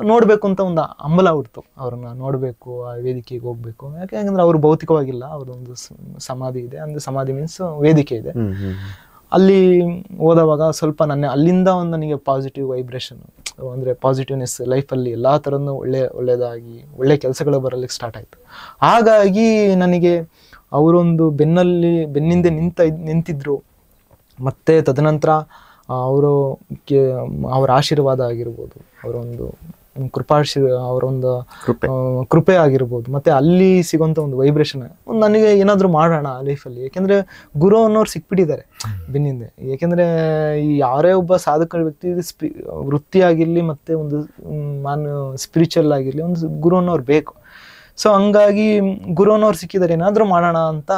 ನೋಡ್ಬೇಕು ಅಂತ ಒಂದು ಹಂಬಲ ಹುಡ್ತು. ಅವ್ರನ್ನ ನೋಡ್ಬೇಕು, ಆ ವೇದಿಕೆಗೆ ಹೋಗ್ಬೇಕು. ಯಾಕೆಂದ್ರೆ ಅವ್ರು ಭೌತಿಕವಾಗಿಲ್ಲ, ಅವ್ರದೊಂದು ಸಮಾಧಿ ಇದೆ. ಅಂದ್ರೆ ಸಮಾಧಿ ಮೀನ್ಸ್ ವೇದಿಕೆ ಇದೆ. ಅಲ್ಲಿ ಹೋದವಾಗ ಸ್ವಲ್ಪ ಅಲ್ಲಿಂದ ಒಂದು ನನಗೆ ಪಾಸಿಟಿವ್ ವೈಬ್ರೇಷನ್, ಅಂದ್ರೆ ಪಾಸಿಟಿವ್ನೆಸ್ ಲೈಫಲ್ಲಿ ಎಲ್ಲಾ ತರನು ಒಳ್ಳೆದಾಗಿ ಒಳ್ಳೆ ಕೆಲಸಗಳು ಬರಲಿಕ್ಕೆ ಸ್ಟಾರ್ಟ್ ಆಯ್ತು. ಹಾಗಾಗಿ ನನಗೆ ಅವರೊಂದು ಬೆನ್ನಿಂದೆ ನಿಂತಿದ್ರು. ಮತ್ತೆ ತದನಂತರ ಅವರ ಆಶೀರ್ವಾದ ಆಗಿರ್ಬೋದು, ಅವರೊಂದು ಅವರೊಂದು ಕೃಪೆ ಆಗಿರ್ಬೋದು, ಮತ್ತೆ ಅಲ್ಲಿ ಸಿಗುವಂತ ಒಂದು ವೈಬ್ರೇಷನ್, ನನಗೆ ಏನಾದ್ರು ಮಾಡೋಣ ಲೈಫಲ್ಲಿ. ಯಾಕೆಂದ್ರೆ ಗುರು ಅನ್ನೋರು ಸಿಕ್ಬಿಟ್ಟಿದ್ದಾರೆ ಬೆನ್ನಿಂದೆ. ಯಾಕೆಂದ್ರೆ ಯಾರೇ ಒಬ್ಬ ಸಾಧಕ ವ್ಯಕ್ತಿ ವೃತ್ತಿ ಆಗಿರ್ಲಿ, ಮತ್ತೆ ಒಂದು ಸ್ಪಿರಿಚುವಲ್ ಆಗಿರ್ಲಿ, ಒಂದು ಗುರು ಅನ್ನೋರು ಬೇಕು. ಸೊ ಹಂಗಾಗಿ ಗುರು ಅನ್ನೋರು ಸಿಕ್ಕಿದ್ದಾರೆ, ಏನಾದ್ರು ಮಾಡೋಣ ಅಂತ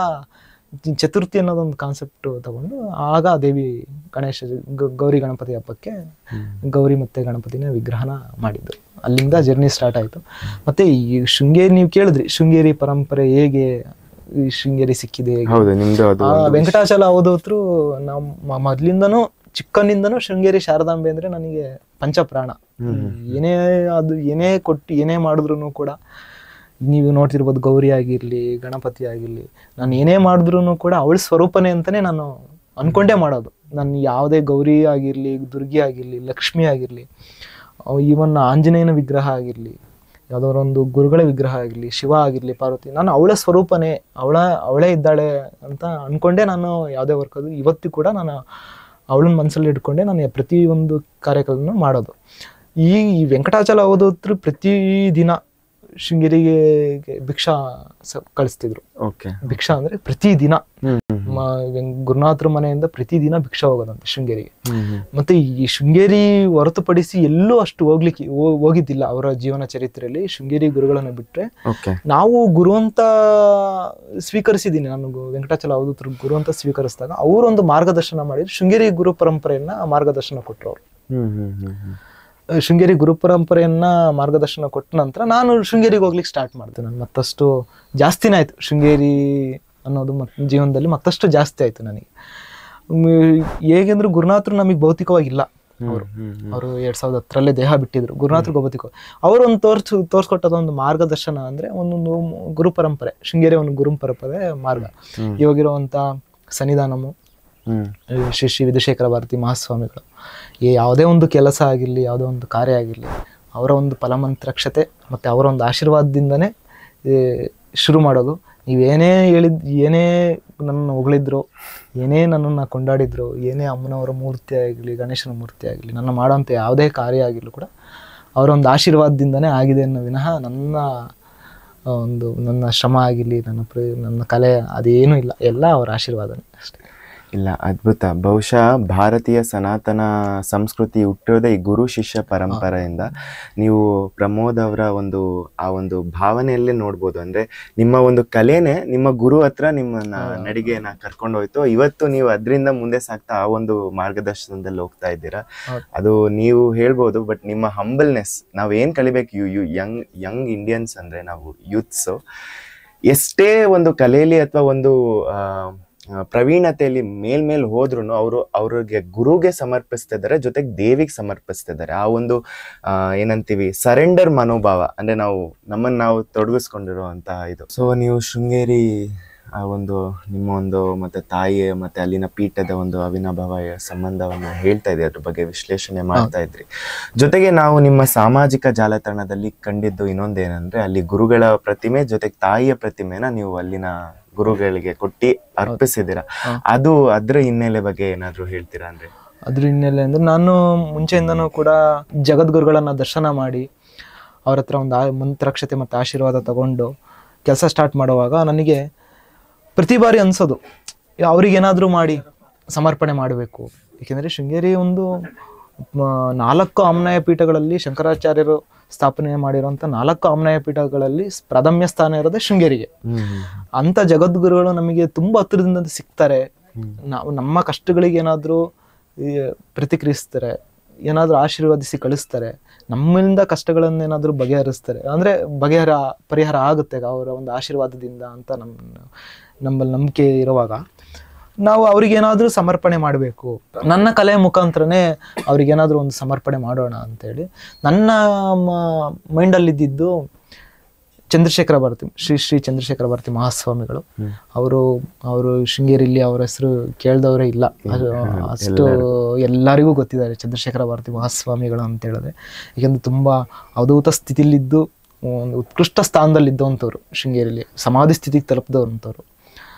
ಚತುರ್ಥಿ ಅನ್ನೋದೊಂದು ಕಾನ್ಸೆಪ್ಟ್ ತಗೊಂಡು, ಆಗ ದೇವಿ ಗೌರಿ ಗಣಪತಿ ಹಬ್ಬಕ್ಕೆ ಗೌರಿ ಮತ್ತೆ ಗಣಪತಿನ ವಿಗ್ರಹನ ಮಾಡಿದ್ದು. ಅಲ್ಲಿಂದ ಜರ್ನಿ ಸ್ಟಾರ್ಟ್ ಆಯ್ತು. ಮತ್ತೆ ಈ ಶೃಂಗೇರಿ, ನೀವು ಕೇಳಿದ್ರಿ ಶೃಂಗೇರಿ ಪರಂಪರೆ ಹೇಗೆ, ಈ ಶೃಂಗೇರಿ ಸಿಕ್ಕಿದೆ. ವೆಂಕಟಾಚಲ ಅವಧೂತರು ನಮ್ಮ ಮೊದ್ಲಿಂದನೂ ಚಿಕ್ಕನಿಂದನೂ ಶೃಂಗೇರಿ ಶಾರದಾಂಬೆ ಅಂದ್ರೆ ನನಗೆ ಪಂಚಪ್ರಾಣ. ಏನೇ ಕೊಟ್ಟು ಏನೇ ಮಾಡಿದ್ರು ಕೂಡ, ನೀವು ನೋಡ್ತಿರ್ಬೋದು, ಗೌರಿ ಆಗಿರ್ಲಿ, ಗಣಪತಿ ಆಗಿರ್ಲಿ, ನಾನು ಏನೇ ಮಾಡಿದ್ರು ಕೂಡ ಅವಳ ಸ್ವರೂಪನೇ ಅಂತಾನೆ ನಾನು ಅನ್ಕೊಂಡೇ ಮಾಡೋದು. ನಾನು ಯಾವುದೇ ಗೌರಿ ಆಗಿರಲಿ, ದುರ್ಗಿ ಆಗಿರಲಿ, ಲಕ್ಷ್ಮಿ ಆಗಿರಲಿ, ಈವನ್ ಆಂಜನೇಯನ ವಿಗ್ರಹ ಆಗಿರಲಿ, ಯಾವುದಾದ್ರು ಒಂದು ಗುರುಗಳ ವಿಗ್ರಹ ಆಗಿರಲಿ, ಶಿವ ಆಗಿರಲಿ, ಪಾರ್ವತಿ, ನಾನು ಅವಳ ಸ್ವರೂಪನೇ, ಅವಳೇ ಇದ್ದಾಳೆ ಅಂತ ಅನ್ಕೊಂಡೇ ನಾನು ಯಾವುದೇ ವರ್ಕ್ ಅದು ಇವತ್ತು ಕೂಡ ನಾನು ಅವಳನ್ನ ಮನಸ್ಸಲ್ಲಿ ಇಟ್ಕೊಂಡೆ ನಾನು ಪ್ರತಿಯೊಂದು ಕಾರ್ಯಕ್ರಮವನ್ನು ಮಾಡೋದು. ಈ ವೆಂಕಟಾಚಲ ಅವಧೂತರು ಪ್ರತಿದಿನ ಶೃಂಗೇರಿಗೆ ಭಿಕ್ಷಾ ಕಳಿಸ್ತಿದ್ರು. ಭಿಕ್ಷಾ ಅಂದ್ರೆ ಪ್ರತಿದಿನ ಗುರುನಾಥರ ಮನೆಯಿಂದ ಪ್ರತಿದಿನ ಭಿಕ್ಷಾ ಹೋಗೋದಂತೆ ಶೃಂಗೇರಿಗೆ. ಮತ್ತೆ ಈ ಶೃಂಗೇರಿ ಹೊರತುಪಡಿಸಿ ಎಲ್ಲೂ ಅಷ್ಟು ಹೋಗಿದ್ದಿಲ್ಲ ಅವರ ಜೀವನ ಚರಿತ್ರೆಯಲ್ಲಿ. ಶೃಂಗೇರಿ ಗುರುಗಳನ್ನ ಬಿಟ್ರೆ ನಾವು ಗುರು ಅಂತ ಸ್ವೀಕರಿಸಿದ್ದೀನಿ. ನಾನು ವೆಂಕಟಾಚಲ ಅವಧೂತರು ಗುರು ಅಂತ ಸ್ವೀಕರಿಸಿದಾಗ ಅವರೊಂದು ಮಾರ್ಗದರ್ಶನ ಮಾಡಿದ್ರು. ಶೃಂಗೇರಿ ಗುರು ಪರಂಪರೆಯನ್ನ ಮಾರ್ಗದರ್ಶನ ಕೊಟ್ಟರು ಅವರು. ಶೃಂಗೇರಿ ಗುರು ಪರಂಪರೆಯನ್ನ ಮಾರ್ಗದರ್ಶನ ಕೊಟ್ಟ ನಂತರ ನಾನು ಶೃಂಗೇರಿಗೆ ಹೋಗ್ಲಿಕ್ಕೆ ಸ್ಟಾರ್ಟ್ ಮಾಡಿದೆ. ನಾನು ಮತ್ತಷ್ಟು ಜಾಸ್ತಿನೇ ಆಯ್ತು ಶೃಂಗೇರಿ ಅನ್ನೋದು ಜೀವನದಲ್ಲಿ ಮತ್ತಷ್ಟು ಜಾಸ್ತಿ ಆಯ್ತು ನನಗೆ. ಹೇಗೆಂದ್ರೆ ಗುರುನಾಥರು ನಮಗೆ ಭೌತಿಕವಾಗಿಲ್ಲ. ಅವರು 2010 ದೇಹ ಬಿಟ್ಟಿದ್ರು. ಗುರುನಾಥರು ಭೌತಿಕ ಅವರೊಂದು ತೋರ್ಸ್ಕೊಟ್ಟದೊಂದು ಮಾರ್ಗದರ್ಶನ ಅಂದ್ರೆ ಒಂದೊಂದು ಗುರು ಪರಂಪರೆ, ಶೃಂಗೇರಿ ಒಂದು ಗುರು ಪರಂಪರೆ ಮಾರ್ಗ. ಇವಾಗಿರುವಂತ ಸನ್ನಿಧಾನಮು ಶ್ರೀ ಶ್ರೀ ವಿಧುಶೇಖರ ಭಾರತಿ ಮಹಾಸ್ವಾಮಿಗಳು ಯಾವುದೇ ಒಂದು ಕೆಲಸ ಆಗಿರಲಿ, ಯಾವುದೇ ಒಂದು ಕಾರ್ಯ ಆಗಿರಲಿ, ಅವರ ಒಂದು ಫಲಮಂತ್ರಕ್ಷತೆ ಮತ್ತು ಅವರ ಒಂದು ಆಶೀರ್ವಾದದಿಂದನೇ ಶುರು ಮಾಡೋದು. ನೀವೇನೇ ಏನೇ ನನ್ನನ್ನು ಹೊಗಳಿದ್ರು, ಏನೇ ನನ್ನನ್ನು ಕೊಂಡಾಡಿದ್ರು, ಏನೇ ಅಮ್ಮನವರ ಮೂರ್ತಿ ಆಗಲಿ, ಗಣೇಶನ ಮೂರ್ತಿ ಆಗಲಿ, ನನ್ನ ಮಾಡೋಂಥ ಯಾವುದೇ ಕಾರ್ಯ ಆಗಿರಲಿ ಕೂಡ ಅವರ ಒಂದು ಆಶೀರ್ವಾದದಿಂದನೇ ಆಗಿದೆ ಅನ್ನೋ ವಿನಃ ನನ್ನ ಶ್ರಮ ಆಗಿರಲಿ, ನನ್ನ ಕಲೆ ಅದೇನೂ ಇಲ್ಲ, ಎಲ್ಲ ಅವರ ಆಶೀರ್ವಾದನೇ ಅಷ್ಟೇ. ಇಲ್ಲ, ಅದ್ಭುತ. ಬಹುಶಃ ಭಾರತೀಯ ಸನಾತನ ಸಂಸ್ಕೃತಿ ಹುಟ್ಟಿರೋದೇ ಈ ಗುರು ಶಿಷ್ಯ ಪರಂಪರೆಯಿಂದ. ನೀವು ಪ್ರಮೋದ್ ಅವರ ಆ ಒಂದು ಭಾವನೆಯಲ್ಲೇ ನೋಡ್ಬೋದು. ಅಂದ್ರೆ ನಿಮ್ಮ ಒಂದು ಕಲೆನೇ ನಿಮ್ಮ ಗುರು ಹತ್ರ ನಿಮ್ಮನ್ನ ನಡಿಗೆನ ಕರ್ಕೊಂಡು ಹೋಯ್ತು. ಇವತ್ತು ನೀವು ಅದರಿಂದ ಮುಂದೆ ಸಾಕ್ತಾ ಆ ಒಂದು ಮಾರ್ಗದರ್ಶನದಲ್ಲಿ ಹೋಗ್ತಾ ಇದ್ದೀರಾ. ಅದು ನೀವು ಹೇಳ್ಬೋದು. ಬಟ್ ನಿಮ್ಮ ಹಂಬಲ್ನೆಸ್, ನಾವ್ ಏನ್ ಕಲಿಬೇಕು, ಯಂಗ್ ಇಂಡಿಯನ್ಸ್ ಅಂದ್ರೆ ನಾವು ಯೂತ್ಸ್ ಎಷ್ಟೇ ಒಂದು ಕಲೆಯಲ್ಲಿ ಅಥವಾ ಒಂದು ಪ್ರವೀಣತೆಯಲ್ಲಿ ಮೇಲ್ ಹೋದ್ರು ಅವ್ರಿಗೆ ಗುರುಗೆ ಸಮರ್ಪಿಸ್ತಿದ್ದಾರೆ, ಜೊತೆಗೆ ದೇವಿಗೆ ಸಮರ್ಪಿಸ್ತಿದ್ದಾರೆ. ಆ ಒಂದು ಏನಂತೀವಿ ಸರೆಂಡರ್ ಮನೋಭಾವ, ಅಂದ್ರೆ ನಮ್ಮನ್ನು ತೊಡಗಿಸ್ಕೊಂಡಿರುವಂತಹ ಇದು. ಸೊ ನೀವು ಶೃಂಗೇರಿ ಆ ನಿಮ್ಮ ಮತ್ತೆ ತಾಯಿಯ ಮತ್ತೆ ಅಲ್ಲಿನ ಪೀಠದ ಒಂದು ಅವಿನಾಭಾವ ಸಂಬಂಧವನ್ನ ಹೇಳ್ತಾ ಇದ್ರಿ, ಅದ್ರ ಬಗ್ಗೆ ವಿಶ್ಲೇಷಣೆ ಮಾಡ್ತಾ ಇದ್ರಿ. ಜೊತೆಗೆ ನಾವು ನಿಮ್ಮ ಸಾಮಾಜಿಕ ಜಾಲತಾಣದಲ್ಲಿ ಕಂಡಿದ್ದು ಇನ್ನೊಂದೇನಂದ್ರೆ ಅಲ್ಲಿ ಗುರುಗಳ ಪ್ರತಿಮೆ ಜೊತೆಗೆ ತಾಯಿಯ ಪ್ರತಿಮೆನ ನೀವು ಅಲ್ಲಿನ ಗುರುಗಳಿಗೆ ಕೊಟ್ಟಿ ಅರ್ಪಿಸಿದ್ದೀರಾ. ಅದ್ರ ಹಿನ್ನೆಲೆ ಬಗ್ಗೆ ಏನಾದ್ರು ಹೇಳ್ತೀರಾ? ಅಂದ್ರೆ ಅದ್ರ ಹಿನ್ನೆಲೆ ಅಂದ್ರೆ ನಾನು ಮುಂಚೆಯಿಂದನೂ ಕೂಡ ಜಗದ್ಗುರುಗಳನ್ನ ದರ್ಶನ ಮಾಡಿ ಅವ್ರ ಹತ್ರ ಒಂದು ಮಂತ್ರಾಕ್ಷತೆ ಮತ್ತು ಆಶೀರ್ವಾದ ತಗೊಂಡು ಕೆಲಸ ಸ್ಟಾರ್ಟ್ ಮಾಡುವಾಗ ನನಗೆ ಪ್ರತಿ ಬಾರಿ ಅನ್ಸೋದು ಅವ್ರಿಗೇನಾದರೂ ಮಾಡಿ ಸಮರ್ಪಣೆ ಮಾಡಬೇಕು. ಏಕೆಂದರೆ ಶೃಂಗೇರಿ ಒಂದು 4 ಆಮ್ನಾಯ ಪೀಠಗಳಲ್ಲಿ ಶಂಕರಾಚಾರ್ಯರು ಸ್ಥಾಪನೆ ಮಾಡಿರುವಂಥ 4 ಆಮ್ನಾಯ ಪೀಠಗಳಲ್ಲಿ ಪ್ರಾಥಮ್ಯ ಸ್ಥಾನ ಇರೋದೇ ಶೃಂಗೇರಿಗೆ. ಅಂಥ ಜಗದ್ಗುರುಗಳು ನಮಗೆ ತುಂಬ ಹತ್ತಿರದಿಂದ ಸಿಗ್ತಾರೆ. ನಮ್ಮ ಕಷ್ಟಗಳಿಗೆ ಏನಾದರೂ ಪ್ರತಿಕ್ರಿಯಿಸ್ತಾರೆ, ಏನಾದರೂ ಆಶೀರ್ವಾದಿಸಿ ಕಳಿಸ್ತಾರೆ, ನಮ್ಮಿಂದ ಕಷ್ಟಗಳನ್ನೇನಾದರೂ ಬಗೆಹರಿಸ್ತಾರೆ, ಅಂದರೆ ಪರಿಹಾರ ಆಗುತ್ತೆ ಅವರ ಒಂದು ಆಶೀರ್ವಾದದಿಂದ ಅಂತ ನಮ್ಮಲ್ಲಿ ನಂಬಿಕೆ ಇರುವಾಗ ನಾವು ಅವ್ರಿಗೇನಾದರೂ ಸಮರ್ಪಣೆ ಮಾಡಬೇಕು. ನನ್ನ ಕಲೆ ಮುಖಾಂತರನೇ ಅವ್ರಿಗೇನಾದರೂ ಒಂದು ಸಮರ್ಪಣೆ ಮಾಡೋಣ ಅಂತೇಳಿ ನನ್ನ ಮೈಂಡಲ್ಲಿದ್ದಿದ್ದು ಚಂದ್ರಶೇಖರ ಭಾರತಿ, ಶ್ರೀ ಚಂದ್ರಶೇಖರ ಭಾರತಿ ಮಹಾಸ್ವಾಮಿಗಳು. ಅವರು ಶೃಂಗೇರಿಯಲ್ಲಿ ಅವರ ಹೆಸರು ಕೇಳ್ದವರೇ ಇಲ್ಲ, ಅಷ್ಟು ಎಲ್ಲರಿಗೂ ಗೊತ್ತಿದ್ದಾರೆ ಚಂದ್ರಶೇಖರ ಭಾರತಿ ಮಹಾಸ್ವಾಮಿಗಳು ಅಂತ ಹೇಳಿದ್ರೆ. ಏಕೆಂದರೆ ತುಂಬ ಅವಧೂತ ಸ್ಥಿತಿಲಿದ್ದು ಒಂದು ಉತ್ಕೃಷ್ಟ ಸ್ಥಾನದಲ್ಲಿದ್ದಂಥವ್ರು, ಶೃಂಗೇರಿಯಲ್ಲಿ ಸಮಾಧಿ ಸ್ಥಿತಿಗೆ ತಲುಪಿದವಂಥವ್ರು.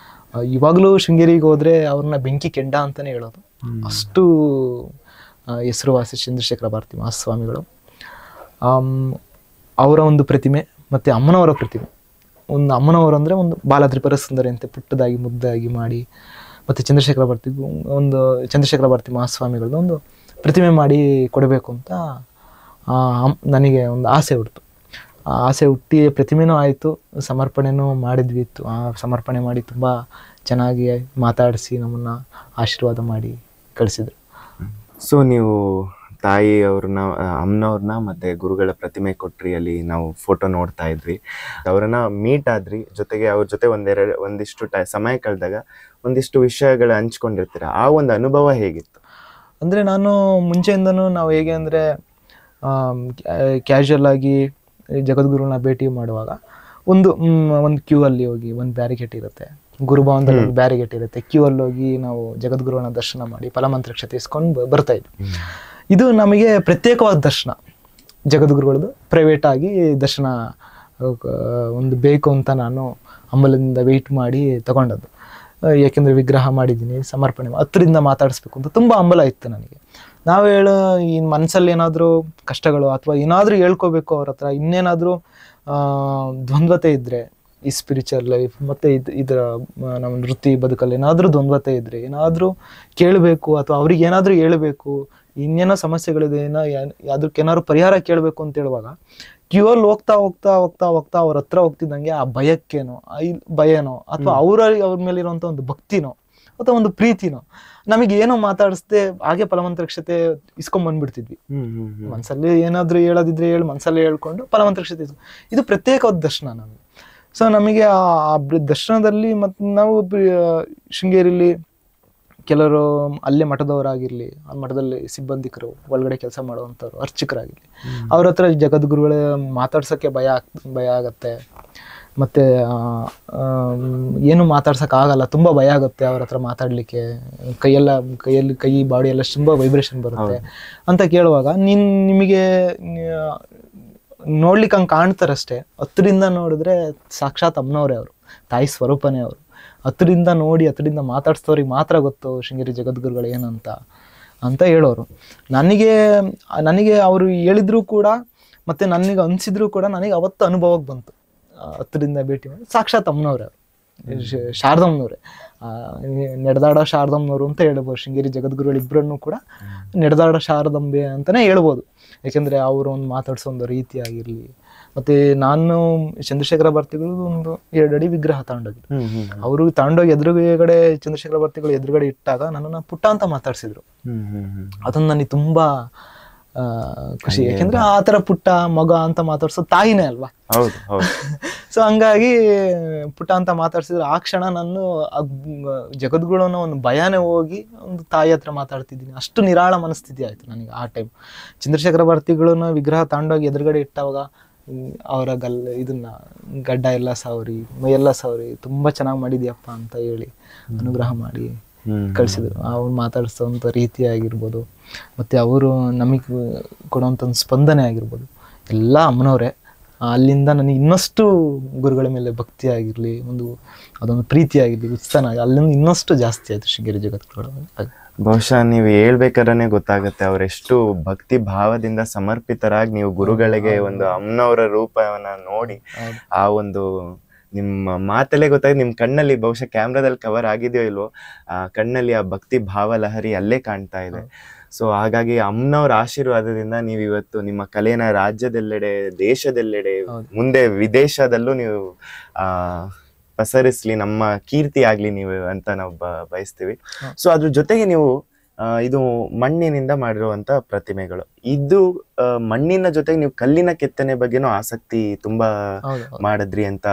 ಇವಾಗಲೂ ಶೃಂಗೇರಿಗೆ ಹೋದರೆ ಅವ್ರನ್ನ ಬೆಂಕಿ ಕೆಂಡ ಅಂತಲೇ ಹೇಳೋದು, ಅಷ್ಟು ಹೆಸರುವಾಸಿ ಚಂದ್ರಶೇಖರ ಭಾರತಿ ಮಹಾಸ್ವಾಮಿಗಳು. ಅವರ ಒಂದು ಪ್ರತಿಮೆ ಮತ್ತು ಅಮ್ಮನವರ ಪ್ರತಿಮೆ, ಒಂದು ಅಮ್ಮನವರು ಅಂದರೆ ಒಂದು ಬಾಲತ್ರಿಪುರ ಸುಂದರಿ ಅಂತ ಪುಟ್ಟದಾಗಿ ಮುದ್ದಾಗಿ ಮಾಡಿ, ಮತ್ತು ಚಂದ್ರಶೇಖರ ಭಾರತಿ ಮಹಾಸ್ವಾಮಿಗಳದ್ದು ಒಂದು ಪ್ರತಿಮೆ ಮಾಡಿ ಕೊಡಬೇಕು ಅಂತ ನನಗೆ ಒಂದು ಆಸೆ ಹುಟ್ಟಿತು. ಆ ಆಸೆ ಹುಟ್ಟಿ ಪ್ರತಿಮೆನೂ ಆಯಿತು, ಸಮರ್ಪಣೆನೂ ಮಾಡಿದ್ವಿ. ಆ ಸಮರ್ಪಣೆ ಮಾಡಿ ತುಂಬ ಚೆನ್ನಾಗಿ ಮಾತಾಡಿಸಿ ನಮ್ಮನ್ನು ಆಶೀರ್ವಾದ ಮಾಡಿ ಕಳಿಸಿದ್ರು. ಸೊ ನೀವು ತಾಯಿಯವ್ರನ್ನ, ಅಮ್ಮನವ್ರನ್ನ ಮತ್ತೆ ಗುರುಗಳ ಪ್ರತಿಮೆ ಕೊಟ್ರಿ, ಅಲ್ಲಿ ನಾವು ಫೋಟೋ ನೋಡ್ತಾ ಇದ್ವಿ. ಅವರನ್ನ ಮೀಟ್ ಆದ್ರಿ, ಜೊತೆಗೆ ಅವ್ರ ಜೊತೆ ಒಂದಿಷ್ಟು ಸಮಯ ಕಳೆದಾಗ ಒಂದಿಷ್ಟು ವಿಷಯಗಳ ಹಂಚ್ಕೊಂಡಿರ್ತೀರ. ಆ ಒಂದು ಅನುಭವ ಹೇಗಿತ್ತು? ಅಂದರೆ ನಾನು ಮುಂಚೆಯಿಂದನೂ ನಾವು ಹೇಗೆ ಅಂದರೆ ಕ್ಯಾಶುವಲ್ ಆಗಿ ಜಗದ್ಗುರುನ ಭೇಟಿ ಮಾಡುವಾಗ ಒಂದು ಕ್ಯೂ ಅಲ್ಲಿ ಹೋಗಿ ಒಂದು ಬ್ಯಾರಿಕೇಡ್ ಇರುತ್ತೆ, ಗುರುಭವನದಲ್ಲಿ ಒಂದು ಬ್ಯಾರಿಗೇಟ್ ಇರುತ್ತೆ, ಕ್ಯೂ ಅಲ್ಲಿ ಹೋಗಿ ನಾವು ಜಗದ್ಗುರುಗಳನ್ನ ದರ್ಶನ ಮಾಡಿ ಫಲಮಂತ್ರಕ್ಷತೆ ಇಸ್ಕೊಂಡು ಬರ್ತಾ ಇದ್ವಿ. ಇದು ನಮಗೆ ಪ್ರತ್ಯೇಕವಾದ ದರ್ಶನ, ಜಗದ್ಗುರುಗಳದ್ದು ಪ್ರೈವೇಟ್ ಆಗಿ ದರ್ಶನ ಒಂದು ಬೇಕು ಅಂತ ನಾನು ಅಂಬಲದಿಂದ ವೆಯ್ಟ್ ಮಾಡಿ ತಗೊಂಡದ್ದು. ಯಾಕೆಂದರೆ ವಿಗ್ರಹ ಮಾಡಿದ್ದೀನಿ, ಸಮರ್ಪಣೆ ಹತ್ತರಿಂದ ಮಾತಾಡಿಸ್ಬೇಕು ಅಂತ ತುಂಬ ಹಂಬಲ ಇತ್ತು ನನಗೆ. ನಾವು ಈ ಮನಸ್ಸಲ್ಲಿ ಏನಾದರೂ ಕಷ್ಟಗಳು ಅಥವಾ ಏನಾದರೂ ಹೇಳ್ಕೋಬೇಕು ಅವ್ರ ಹತ್ರ, ಇನ್ನೇನಾದರೂ ದ್ವಂದ್ವತೆ ಇದ್ದರೆ ಈ ಸ್ಪಿರಿಚುವಲ್ ಲೈಫ್ ಮತ್ತು ಇದರ ನಮ್ಮ ವೃತ್ತಿ ಬದುಕಲ್ಲಿ ಏನಾದರೂ ದ್ವಂದ್ವತೆ ಇದ್ದರೆ, ಏನಾದರೂ ಕೇಳಬೇಕು ಅಥವಾ ಅವ್ರಿಗೆ ಏನಾದರೂ ಹೇಳಬೇಕು, ಇನ್ನೇನೋ ಸಮಸ್ಯೆಗಳಿದೆ, ಅದಕ್ಕೇನಾದ್ರು ಪರಿಹಾರ ಕೇಳಬೇಕು ಅಂತ ಹೇಳುವಾಗ ಕ್ಯೂ ಅಲ್ಲಿ ಹೋಗ್ತಾ ಹೋಗ್ತಾ ಹೋಗ್ತಾ ಹೋಗ್ತಾ ಅವ್ರ ಹತ್ರ ಹೋಗ್ತಿದ್ದಂಗೆ ಆ ಭಯಕ್ಕೇನೋ ಭಯನೋ ಅಥವಾ ಅವ್ರ ಮೇಲಿರುವಂಥ ಒಂದು ಭಕ್ತಿನೋ ಅಥವಾ ಒಂದು ಪ್ರೀತಿನೋ ನಮಗೆ ಏನೋ ಮಾತಾಡಿಸ್ದೆ ಹಾಗೆ ಫಲಮಂತ್ರಕ್ಷತೆ ಇಸ್ಕೊಂಡ್ಬಂದ್ಬಿಡ್ತಿದ್ವಿ. ಮನಸ್ಸಲ್ಲಿ ಏನಾದರೂ ಹೇಳೋದಿದ್ರೆ ಮನಸ್ಸಲ್ಲೇ ಹೇಳ್ಕೊಂಡು ಫಲಮಂತ್ರಕ್ಷತೆ ಇದು ಪ್ರತ್ಯೇಕವಾದ ದರ್ಶನ ನಮಗೆ. ಸೊ ನಮಗೆ ಆ ದರ್ಶನದಲ್ಲಿ ಮತ್ತು ನಾವು ಶೃಂಗೇರಿಲಿ ಕೆಲವರು ಅಲ್ಲೇ ಮಠದವರಾಗಿರಲಿ, ಆ ಮಠದಲ್ಲಿ ಸಿಬ್ಬಂದಿಕರು ಒಳಗಡೆ ಕೆಲಸ ಮಾಡುವಂಥವ್ರು ಅರ್ಚಕರಾಗಿರಲಿ, ಅವ್ರ ಹತ್ರ ಜಗದ್ಗುರುಗಳೇ ಮಾತಾಡ್ಸೋಕ್ಕೆ ಭಯ ಆಗತ್ತೆ, ಮತ್ತು ಏನು ಮಾತಾಡ್ಸೋಕ್ಕಾಗಲ್ಲ, ತುಂಬ ಭಯ ಆಗುತ್ತೆ ಅವ್ರ ಹತ್ರ ಮಾತಾಡಲಿಕ್ಕೆ, ಕೈ ಬಾಡಿ ಎಲ್ಲ ತುಂಬ ವೈಬ್ರೇಷನ್ ಬರುತ್ತೆ ಅಂತ ಕೇಳುವಾಗ ನಿಮಗೆ ನೋಡ್ಲಿಕ್ಕೆ ಹಂಗೆ ಕಾಣ್ತಾರಷ್ಟೇ, ಹತ್ತರಿಂದ ನೋಡಿದ್ರೆ ಸಾಕ್ಷಾತ್ ಅಮ್ಮನವರೇ ಅವರು, ತಾಯಿ ಸ್ವರೂಪನೇ ಅವರು. ಹತ್ತರಿಂದ ನೋಡಿ ಹತ್ತರಿಂದ ಮಾತಾಡ್ಸೋರಿಗೆ ಮಾತ್ರ ಗೊತ್ತು ಶೃಂಗೇರಿ ಜಗದ್ಗುರುಗಳು ಏನಂತ ಅಂತ ಹೇಳೋರು. ನನಗೆ ಅವರು ಹೇಳಿದ್ರು ಕೂಡ ಮತ್ತು ನನಗೆ ಅನಿಸಿದ್ರು ಕೂಡ ನನಗೆ ಅವತ್ತು ಅನುಭವಕ್ಕೆ ಬಂತು. ಹತ್ತರಿಂದ ಭೇಟಿ ಮಾಡಿ ಸಾಕ್ಷಾತ್ ಅಮ್ಮನವ್ರೆ ಅವರು, ಶಾರದಮ್ಮನವ್ರೆ, ನಡೆದಾಡೋ ಶಾರದಮ್ಮನವರು ಅಂತ ಹೇಳ್ಬೋದು. ಶೃಂಗೇರಿ ಜಗದ್ಗುರುಗಳು ಇಬ್ಬರನ್ನು ಕೂಡ ನಡೆದಾಡೋ ಶಾರದಾಂಬೆ ಅಂತಲೇ ಹೇಳ್ಬೋದು. ಯಾಕೆಂದರೆ ಅವರು ಒಂದು ಮಾತಾಡ್ಸೋ ಒಂದು ರೀತಿ ಆಗಿರಲಿ. ಮತ್ತು ನಾನು ಚಂದ್ರಶೇಖರ ಭಾರತಿಗಳು ಒಂದು 2 ಅಡಿ ವಿಗ್ರಹ ತಗೊಂಡೋಗಿದ್ರು. ಅವರು ತಗೊಂಡೋಗಿ ಎದುರುಗಡೆ ಚಂದ್ರಶೇಖರ ಭಾರತಿಗಳು ಎದುರುಗಡೆ ಇಟ್ಟಾಗ ನನ್ನನ್ನು ಪುಟ್ಟ ಅಂತ ಮಾತಾಡ್ಸಿದ್ರು. ಅದನ್ನು ನನಗೆ ತುಂಬ ಖುಷಿ, ಯಾಕೆಂದ್ರೆ ಆ ಥರ ಪುಟ್ಟ ಮಗ ಅಂತ ಮಾತಾಡ್ಸೋ ತಾಯಿನೇ ಅಲ್ವಾ. ಸೊ ಹಂಗಾಗಿ ಪುಟ್ಟ ಅಂತ ಮಾತಾಡ್ಸಿದ್ರೆ ಆ ಕ್ಷಣ ನಾನು ಜಗದ್ಗುರುನ ಒಂದು ಭಯನೇ ಹೋಗಿ ಒಂದು ತಾಯಿ ಹತ್ರ ಮಾತಾಡ್ತಿದ್ದೀನಿ, ಅಷ್ಟು ನಿರಾಳ ಮನಸ್ಥಿತಿ ಆಯ್ತು ನನಗೆ ಆ ಟೈಮ್. ಚಂದ್ರಶೇಖರ ಭಾರತಿಗಳನ್ನ ವಿಗ್ರಹ ತಗೊಂಡೋಗಿ ಎದುರುಗಡೆ ಇಟ್ಟಾಗ ಅವರ ಇದನ್ನ ಗಡ್ಡ ಎಲ್ಲ ಸವರಿ, ಮೈಯೆಲ್ಲ ಸವರಿ, ತುಂಬಾ ಚೆನ್ನಾಗಿ ಮಾಡಿದ್ಯಪ್ಪ ಅಂತ ಹೇಳಿ ಅನುಗ್ರಹ ಮಾಡಿ ಕಳಿಸಿದ್ರು. ಅವ್ರು ಮಾತಾಡಿಸೋಂಥ ರೀತಿ ಆಗಿರ್ಬೋದು, ಮತ್ತು ಅವರು ನಮಗೆ ಕೊಡುವಂಥ ಒಂದು ಸ್ಪಂದನೆ ಆಗಿರ್ಬೋದು, ಎಲ್ಲ ಅಮ್ಮನವರೇ. ಅಲ್ಲಿಂದ ನನಗೆ ಇನ್ನಷ್ಟು ಗುರುಗಳ ಮೇಲೆ ಭಕ್ತಿ ಆಗಿರಲಿ, ಅದೊಂದು ಪ್ರೀತಿ ಆಗಿರಲಿ, ಉತ್ಸಾಹ ಅಲ್ಲಿಂದ ಇನ್ನಷ್ಟು ಜಾಸ್ತಿ ಆಯಿತು ಶೃಂಗೇರಿ ಜಗದ್ಗುರುಗಳು. ಬಹುಶಃ ನೀವು ಹೇಳ್ಬೇಕಾದ್ರೆ ಗೊತ್ತಾಗುತ್ತೆ ಅವರೆಷ್ಟು ಭಕ್ತಿ ಭಾವದಿಂದ ಸಮರ್ಪಿತರಾಗಿ ನೀವು ಗುರುಗಳಿಗೆ ಒಂದು ಅಮ್ಮನವರ ರೂಪವನ್ನ ನೋಡಿ, ಆ ಒಂದು ನಿಮ್ಮ ಮಾತಲ್ಲೇ ಗೊತ್ತಾಗಿದೆ, ನಿಮ್ಮ ಕಣ್ಣಲ್ಲಿ ಬಹುಶಃ ಕ್ಯಾಮ್ರಾದಲ್ಲಿ ಕವರ್ ಆಗಿದೆಯೋ ಇಲ್ವೋ, ಆ ಕಣ್ಣಲ್ಲಿ ಆ ಭಕ್ತಿ ಭಾವ ಲಹರಿ ಅಲ್ಲೇ ಕಾಣ್ತಾ ಇದೆ. ಸೊ ಹಾಗಾಗಿ ಅಮ್ಮನವರ ಆಶೀರ್ವಾದದಿಂದ ನೀವು ಇವತ್ತು ನಿಮ್ಮ ಕಲೆನ ರಾಜ್ಯದೆಲ್ಲೆಡೆ, ದೇಶದೆಲ್ಲೆಡೆ, ಮುಂದೆ ವಿದೇಶದಲ್ಲೂ ನೀವು ಪಸರಿಸ್ಲಿ, ನಮ್ಮ ಕೀರ್ತಿ ಆಗ್ಲಿ ನೀವು ಅಂತ ನಾವು ಬಯಸ್ತೀವಿ. ಸೊ ಅದ್ರ ಜೊತೆಗೆ ನೀವು ಇದು ಮಣ್ಣಿನಿಂದ ಮಾಡಿರುವಂತ ಪ್ರತಿಮೆಗಳು, ಇದು ಮಣ್ಣಿನ ಜೊತೆಗೆ ನೀವು ಕಲ್ಲಿನ ಕೆತ್ತನೆ ಬಗ್ಗೆನೂ ಆಸಕ್ತಿ ತುಂಬಾ ಮಾಡಿದ್ರಿ ಅಂತ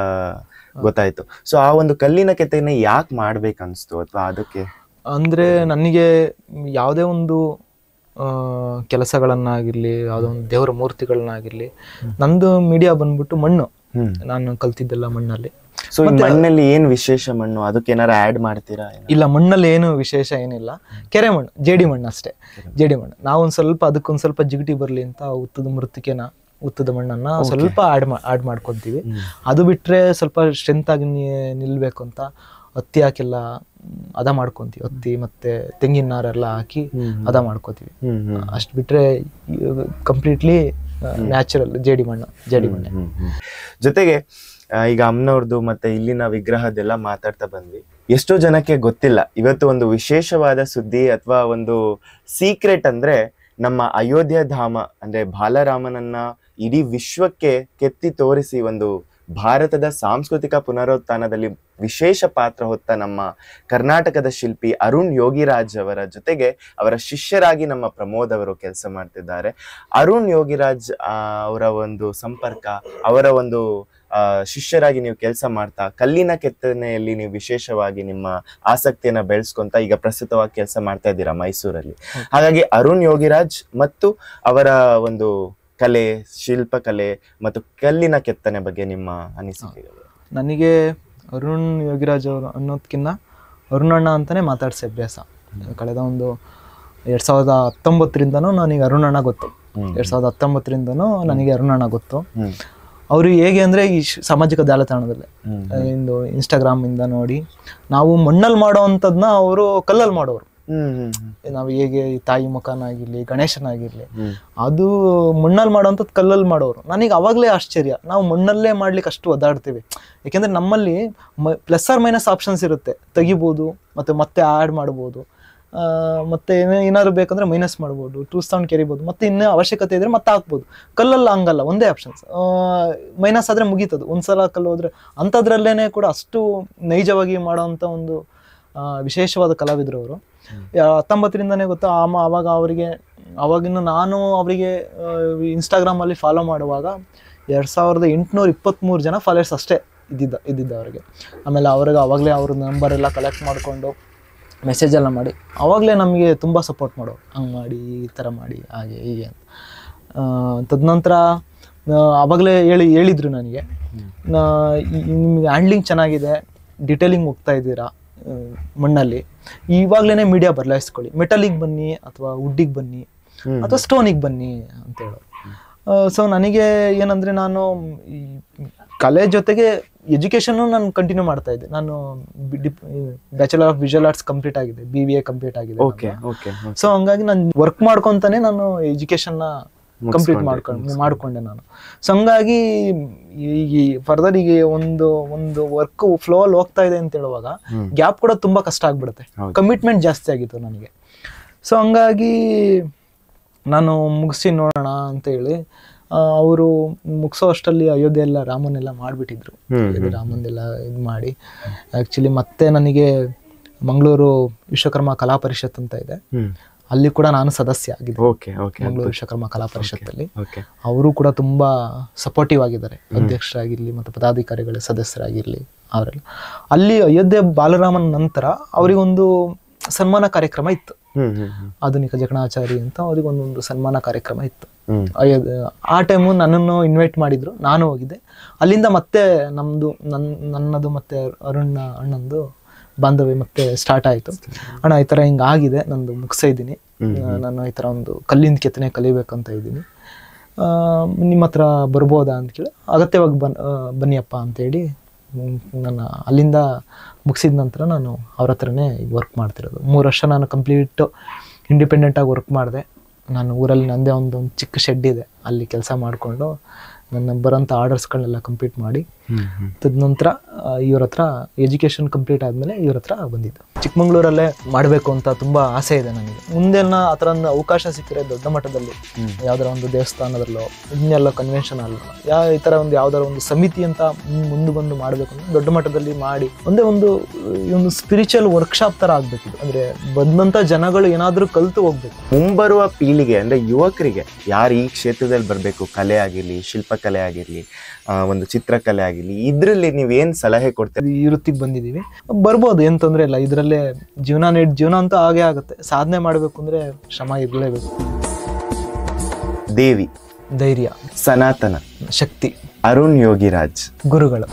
ಗೊತ್ತಾಯ್ತು. ಸೊ ಆ ಒಂದು ಕಲ್ಲಿನ ಕೆತ್ತನೆ ಯಾಕೆ ಮಾಡ್ಬೇಕನ್ಸ್ತು, ಅಥವಾ ಅದಕ್ಕೆ ಅಂದ್ರೆ ನನಗೆ ಯಾವುದೇ ಒಂದು ಕೆಲಸಗಳನ್ನಾಗಿರ್ಲಿ, ಯಾವುದೋ ಒಂದು ದೇವರ ಮೂರ್ತಿಗಳನ್ನಾಗಿರ್ಲಿ, ನಂದು ಮೀಡಿಯಾ ಬಂದ್ಬಿಟ್ಟು ಮಣ್ಣು, ನಾನು ಕಲ್ತಿದ್ದೆಲ್ಲ ಮಣ್ಣಲ್ಲಿ. ಸೊ ಮಣ್ಣಲ್ಲಿ ಏನ್ ವಿಶೇಷ ಮಣ್ಣು, ಅದಕ್ಕೆ ಏನಾರ ಆಡ್ ಮಾಡ್ತೀರಾ? ಇಲ್ಲ, ಮಣ್ಣಲ್ಲಿ ಏನು ವಿಶೇಷ ಏನಿಲ್ಲ, ಕೆರೆ ಮಣ್ಣು, ಜೇಡಿ ಮಣ್ಣು ಅಷ್ಟೇ. ಜೇಡಿ ಮಣ್ಣು ನಾವು ಅದಕ್ಕೊಂದ್ ಸ್ವಲ್ಪ ಜಿಗಟಿ ಬರ್ಲಿ ಅಂತ ಉತ್ತದ ಮಣ್ಣನ್ನ ಸ್ವಲ್ಪ ಆಡ್ ಮಾಡ್ಕೊಂತೀವಿ. ಅದು ಬಿಟ್ರೆ ಸ್ವಲ್ಪ ಸ್ಟ್ರೆಂತ್ ಆಗಿ ನಿಲ್ಬೇಕು ಅಂತ ಹತ್ತಿ ಹಾಕೆಲ್ಲ ಅದ ಮಾಡ್ಕೊಂತೀವಿ. ಹತ್ತಿ ಮತ್ತೆ ತೆಂಗಿನ ನಾರೆಲ್ಲ ಹಾಕಿ ಅದ ಮಾಡ್ಕೋತೀವಿ. ಅಷ್ಟು ಬಿಟ್ರೆ ಕಂಪ್ಲೀಟ್ಲಿ ನ್ಯಾಚುರಲ್ ಜೇಡಿ ಮಣ್ಣು. ಜೊತೆಗೆ ಈಗ ಅಮ್ಮನವ್ರದ್ದು ಮತ್ತೆ ಇಲ್ಲಿನ ವಿಗ್ರಹದೆಲ್ಲ ಮಾತಾಡ್ತಾ ಬಂದ್ವಿ. ಎಷ್ಟೋ ಜನಕ್ಕೆ ಗೊತ್ತಿಲ್ಲ, ಇವತ್ತು ಒಂದು ವಿಶೇಷವಾದ ಸುದ್ದಿ ಅಥವಾ ಒಂದು ಸೀಕ್ರೆಟ್ ಅಂದ್ರೆ, ನಮ್ಮ ಅಯೋಧ್ಯ ಧಾಮ ಅಂದ್ರೆ ಬಾಲರಾಮನನ್ನ ಇಡೀ ವಿಶ್ವಕ್ಕೆ ಕೆತ್ತಿ ತೋರಿಸಿ ಒಂದು ಭಾರತದ ಸಾಂಸ್ಕೃತಿಕ ಪುನರುತ್ಥಾನದಲ್ಲಿ ವಿಶೇಷ ಪಾತ್ರ ಹೊತ್ತ ನಮ್ಮ ಕರ್ನಾಟಕದ ಶಿಲ್ಪಿ ಅರುಣ್ ಯೋಗಿರಾಜ್ ಅವರ ಜೊತೆಗೆ ಅವರ ಶಿಷ್ಯರಾಗಿ ನಮ್ಮ ಪ್ರಮೋದ್ ಅವರು ಕೆಲಸ ಮಾಡ್ತಿದ್ದಾರೆ. ಅರುಣ್ ಯೋಗಿರಾಜ್ ಅವರ ಒಂದು ಸಂಪರ್ಕ, ಅವರ ಒಂದು ಶಿಷ್ಯರಾಗಿ ನೀವು ಕೆಲಸ ಮಾಡ್ತಾ ಕಲ್ಲಿನ ಕೆತ್ತನೆಯಲ್ಲಿ ನೀವು ವಿಶೇಷವಾಗಿ ನಿಮ್ಮ ಆಸಕ್ತಿಯನ್ನ ಬೆಳೆಸ್ಕೊಂತ ಈಗ ಪ್ರಸ್ತುತವಾಗಿ ಕೆಲಸ ಮಾಡ್ತಾ ಇದ್ದೀರಾ ಮೈಸೂರಲ್ಲಿ. ಹಾಗಾಗಿ ಅರುಣ್ ಯೋಗಿರಾಜ್ ಮತ್ತು ಅವರ ಒಂದು ಕಲೆ, ಶಿಲ್ಪಕಲೆ ಮತ್ತು ಕಲ್ಲಿನ ಕೆತ್ತನೆ ಬಗ್ಗೆ ನಿಮ್ಮ ಅನಿಸಿಕೆಗಳು? ನನಗೆ ಅರುಣ್ ಯೋಗಿರಾಜ್ ಅವರು ಅನ್ನೋದಕ್ಕಿಂತ ಅರುಣಣ್ಣ ಅಂತಲೇ ಮಾತಾಡಿಸಿ ಅಭ್ಯಾಸ. ಕಳೆದ ಒಂದು 2019ರಿಂದನೂ ನನಗೆ ಅರುಣಣ್ಣ ಗೊತ್ತು. 2019ರಿಂದನೂ ನನಗೆ ಅರುಣಣ್ಣ ಗೊತ್ತು. ಅವರು ಹೇಗೆ ಅಂದರೆ ಈ ಸಾಮಾಜಿಕ ಜಾಲತಾಣದಲ್ಲಿ ಇಂದು ಇನ್ಸ್ಟಾಗ್ರಾಮಿಂದ ನೋಡಿ ನಾವು ಮಣ್ಣಲ್ಲಿ ಮಾಡೋ ಅಂಥದ್ದನ್ನ ಅವರು ಕಲ್ಲಲ್ಲಿ ಮಾಡೋರು. ನಾವು ಹೇಗೆ ಈ ತಾಯಿ ಮುಖನಾಗಿರ್ಲಿ, ಗಣೇಶನಾಗಿರ್ಲಿ, ಅದು ಮಣ್ಣಲ್ಲಿ ಮಾಡೋವಂಥದ್ದು ಕಲ್ಲಲ್ಲಿ ಮಾಡೋರು. ನನಗೆ ಅವಾಗಲೇ ಆಶ್ಚರ್ಯ, ನಾವು ಮಣ್ಣಲ್ಲೇ ಮಾಡ್ಲಿಕ್ಕೆ ಅಷ್ಟು ಒದ್ದಾಡ್ತೀವಿ. ಯಾಕೆಂದರೆ ನಮ್ಮಲ್ಲಿ ಪ್ಲಸ್ ಆರ್ ಮೈನಸ್ ಆಪ್ಷನ್ಸ್ ಇರುತ್ತೆ, ತೆಗಿಬೋದು ಮತ್ತೆ ಆ್ಯಡ್ ಮಾಡ್ಬೋದು, ಮತ್ತೆ ಏನಾದ್ರು ಬೇಕಂದ್ರೆ ಮೈನಸ್ ಮಾಡ್ಬೋದು, ಟೂ ಸೌಂಡ್ ಕೆರಿಬೋದು, ಮತ್ತೆ ಇನ್ನೂ ಅವಶ್ಯಕತೆ ಇದ್ರೆ ಮತ್ತೆ ಹಾಕ್ಬೋದು. ಕಲ್ಲಲ್ಲಿ ಹಂಗಲ್ಲ, ಒಂದೇ ಆಪ್ಷನ್ಸ್. ಮೈನಸ್ ಆದರೆ ಮುಗೀತದು, ಒಂದ್ಸಲ ಕಲ್ಲು ಹೋದ್ರೆ. ಅಂಥದ್ರಲ್ಲೇ ಕೂಡ ಅಷ್ಟು ನೈಜವಾಗಿ ಮಾಡೋವಂಥ ಒಂದು ವಿಶೇಷವಾದ ಕಲಾವಿದರು ಅವರು. 19ರಿಂದನೇ ಗೊತ್ತು. ಆವಾಗ ಅವರಿಗೆ ಅವಾಗಿನ್ನು ನಾನು ಅವರಿಗೆ ಇನ್ಸ್ಟಾಗ್ರಾಮಲ್ಲಿ ಫಾಲೋ ಮಾಡುವಾಗ 2823 ಜನ ಫಾಲೋವರ್ಸ್ ಅಷ್ಟೇ ಇದ್ದಿದ್ದ ಅವರಿಗೆ. ಆಮೇಲೆ ಅವಾಗಲೇ ಅವ್ರ ನಂಬರೆಲ್ಲ ಕಲೆಕ್ಟ್ ಮಾಡಿಕೊಂಡು ಮೆಸೇಜೆಲ್ಲ ಮಾಡಿ ಆವಾಗಲೇ ನಮಗೆ ತುಂಬ ಸಪೋರ್ಟ್ ಮಾಡೋರು. ಹಂಗೆ ಮಾಡಿ, ಈ ಥರ ಮಾಡಿ, ಹಾಗೆ ಹೀಗೆ ಅಂತ. ತದನಂತರ ಆವಾಗಲೇ ಹೇಳಿದರು ನನಗೆ, ನಿಮಗೆ ಹ್ಯಾಂಡ್ಲಿಂಗ್ ಚೆನ್ನಾಗಿದೆ, ಡಿಟೇಲಿಂಗ್ ಹೋಗ್ತಾ ಇದ್ದೀರಾ ಮಣ್ಣಲ್ಲಿ, ಇವಾಗಲೇ ಮೀಡಿಯಾ ಬದಲಾಯಿಸ್ಕೊಳ್ಳಿ, ಮೆಟಲಿಗೆ ಬನ್ನಿ ಅಥವಾ ವುಡ್ಡಿಗೆ ಬನ್ನಿ ಅಥವಾ ಸ್ಟೋನಿಗೆ ಬನ್ನಿ ಅಂತ ಹೇಳೋರು. ಸೊ ನನಗೆ ಏನಂದರೆ, ನಾನು ಈ ಕಲೆ ಜೊತೆಗೆ ಎಜುಕೇಷನ್ನು ನಾನು ಕಂಟಿನ್ಯೂ ಮಾಡ್ತಾ ಇದ್ದೆ. ನಾನು bachelor of visual arts complete ಆಗಿದೆ, BBA ಕಂಪ್ಲೀಟ್ ಆಗಿದೆ. ಸೊ ಹಂಗಾಗಿ ನಾನು ವರ್ಕ್ ಮಾಡ್ಕೊತಾನೆ ನಾನು ಎಜುಕೇಷನ್ನ ಕಂಪ್ಲೀಟ್ ಮಾಡ್ಕೊಂಡೆ ನಾನು. ಸೊ ಹಂಗಾಗಿ ಈಗ ಫರ್ದರ್ ಈಗ ಒಂದು ವರ್ಕ್ ಫ್ಲೋ ಅಲ್ಲಿ ಹೋಗ್ತಾ ಇದೆ ಅಂತ ಹೇಳುವಾಗ ಗ್ಯಾಪ್ ಕೂಡ ತುಂಬಾ ಕಷ್ಟ ಆಗ್ಬಿಡುತ್ತೆ. ಕಮಿಟ್ಮೆಂಟ್ ಜಾಸ್ತಿ ಆಗಿತ್ತು ನನಗೆ. ಸೊ ಹಂಗಾಗಿ ನಾನು ಮುಗಿಸಿ ನೋಡೋಣ ಅಂತ ಹೇಳಿ ಅವರು ಮುಗಿಸೋ ಅಷ್ಟರಲ್ಲಿ ಅಯೋಧ್ಯೆ ಎಲ್ಲ ರಾಮನೆಲ್ಲ ಮಾಡಿಬಿಟ್ಟಿದ್ರು. ರಾಮಂದೆಲ್ಲ ಇದು ಮಾಡಿ ಆ್ಯಕ್ಚುಲಿ ಮತ್ತೆ ನನಗೆ ಮಂಗಳೂರು ವಿಶ್ವಕರ್ಮ ಕಲಾ ಪರಿಷತ್ ಅಂತ ಇದೆ, ಅಲ್ಲಿ ಕೂಡ ನಾನು ಸದಸ್ಯ ಆಗಿದ್ದೆ. ಮಂಗಳೂರು ವಿಶ್ವಕರ್ಮ ಕಲಾ ಪರಿಷತ್ತಲ್ಲಿ ಅವರು ಕೂಡ ತುಂಬಾ ಸಪೋರ್ಟಿವ್ ಆಗಿದ್ದಾರೆ, ಅಧ್ಯಕ್ಷರಾಗಿರ್ಲಿ ಮತ್ತು ಪದಾಧಿಕಾರಿಗಳ ಸದಸ್ಯರಾಗಿರ್ಲಿ ಅವರೆಲ್ಲ. ಅಲ್ಲಿ ಅಯೋಧ್ಯೆ ಬಾಲರಾಮನ್ ನಂತರ ಅವರಿಗೊಂದು ಸನ್ಮಾನ ಕಾರ್ಯಕ್ರಮ ಇತ್ತು, ಆಧುನಿಕ ಜಕಣಾಚಾರಿ ಅಂತ ಅವ್ರಿಗೆ ಒಂದೊಂದು ಸನ್ಮಾನ ಕಾರ್ಯಕ್ರಮ ಇತ್ತು. ಆ ಟೈಮು ನನ್ನನ್ನು ಇನ್ವೈಟ್ ಮಾಡಿದ್ರು, ನಾನು ಹೋಗಿದ್ದೆ. ಅಲ್ಲಿಂದ ಮತ್ತೆ ನನ್ನದು ಮತ್ತೆ ಅರುಣ್ ಅಣ್ಣಂದು ಬಾಂಧವ್ಯ ಮತ್ತೆ ಸ್ಟಾರ್ಟ್ ಆಯಿತು. ಅಣ್ಣ ಈ ಥರ ಹಿಂಗೆ ಆಗಿದೆ, ನಂದು ಮುಗಿಸ್ತಾ ಇದ್ದೀನಿ, ನಾನು ಈ ಥರ ಒಂದು ಕಲ್ಲಿನ ಕೆತ್ತನೆ ಕಲಿಬೇಕಂತ ಇದ್ದೀನಿ, ನಿಮ್ಮ ಹತ್ರ ಬರ್ಬೋದಾ ಅಂತ ಕೇಳಿ, ಅಗತ್ಯವಾಗಿ ಬನ್ನಿಯಪ್ಪ ಅಂತೇಳಿ ನನ್ನ ಅಲ್ಲಿಂದ ಮುಗಿಸಿದ ನಂತರ ನಾನು ಅವ್ರ ಹತ್ರನೇ ವರ್ಕ್ ಮಾಡ್ತಿರೋದು. 3 ವರ್ಷ ನಾನು ಕಂಪ್ಲೀಟ್ ಇಂಡಿಪೆಂಡೆಂಟಾಗಿ ವರ್ಕ್ ಮಾಡಿದೆ. ನಾನು ಊರಲ್ಲಿ ನನ್ನದೇ ಒಂದು ಚಿಕ್ಕ ಶೆಡ್ ಇದೆ, ಅಲ್ಲಿ ಕೆಲಸ ಮಾಡಿಕೊಂಡು ನನ್ನ ಬರೋಂಥ ಆರ್ಡರ್ಸ್ಗಳನ್ನೆಲ್ಲ ಕಂಪ್ಲೀಟ್ ಮಾಡಿ ತದನಂತರ ಇವ್ರ ಹತ್ರ ಎಜುಕೇಷನ್ ಕಂಪ್ಲೀಟ್ ಆದಮೇಲೆ ಇವ್ರ ಹತ್ರ ಬಂದಿದ್ದು. ಚಿಕ್ಕಮಂಗ್ಳೂರಲ್ಲೇ ಮಾಡಬೇಕು ಅಂತ ತುಂಬ ಆಸೆ ಇದೆ ನನಗೆ. ಮುಂದೆಲ್ಲ ಆ ಥರ ಒಂದು ಅವಕಾಶ ಸಿಕ್ಕರೆ ದೊಡ್ಡ ಮಟ್ಟದಲ್ಲಿ ಯಾವ್ದಾರ ಒಂದು ದೇವಸ್ಥಾನದಲ್ಲೋ ಇನ್ನೆಲ್ಲ ಕನ್ವೆನ್ಷನ್ ಅಲ್ಲ ಈ ಥರ ಒಂದು ಯಾವ್ದಾರ ಒಂದು ಸಮಿತಿ ಅಂತ ಮುಂದೆ ಬಂದು ಮಾಡಬೇಕು ಅಂದರೆ ದೊಡ್ಡ ಮಟ್ಟದಲ್ಲಿ ಮಾಡಿ ಒಂದು ಸ್ಪಿರಿಚುವಲ್ ವರ್ಕ್ಶಾಪ್ ಥರ ಆಗಬೇಕಿತ್ತು. ಅಂದರೆ ಬಂದಂಥ ಜನಗಳು ಏನಾದರೂ ಕಲಿತು ಹೋಗ್ಬೇಕು. ಮುಂಬರುವ ಪೀಳಿಗೆ ಅಂದರೆ ಯುವಕರಿಗೆ ಯಾರು ಈ ಕ್ಷೇತ್ರದಲ್ಲಿ ಬರಬೇಕು, ಕಲೆ ಆಗಿರಲಿ, ಶಿಲ್ಪಕಲೆ ಆಗಿರಲಿ, ಒಂದು ಚಿತ್ರಕಲೆ ಆಗಿರಲಿ, ಇದರಲ್ಲಿ ನೀವೇನು ಸಲಹೆ ಕೊಡ್ತೀರಿ? ಈ ವೃತ್ತಿಗೆ ಬಂದಿದ್ದೀವಿ, ಬರ್ಬೋದು, ಏನು ತೊಂದರೆ ಇಲ್ಲ. ಇದರಲ್ಲೇ ಜೀವನ ಅಂತೂ ಹಾಗೆ ಆಗುತ್ತೆ. ಸಾಧನೆ ಮಾಡಬೇಕು ಅಂದರೆ ಶ್ರಮ ಇರಲೇಬೇಕು. ದೇವಿ, ಧೈರ್ಯ, ಸನಾತನ, ಶಕ್ತಿ, ಅರುಣ್ ಯೋಗಿರಾಜ್ ಗುರುಗಳು.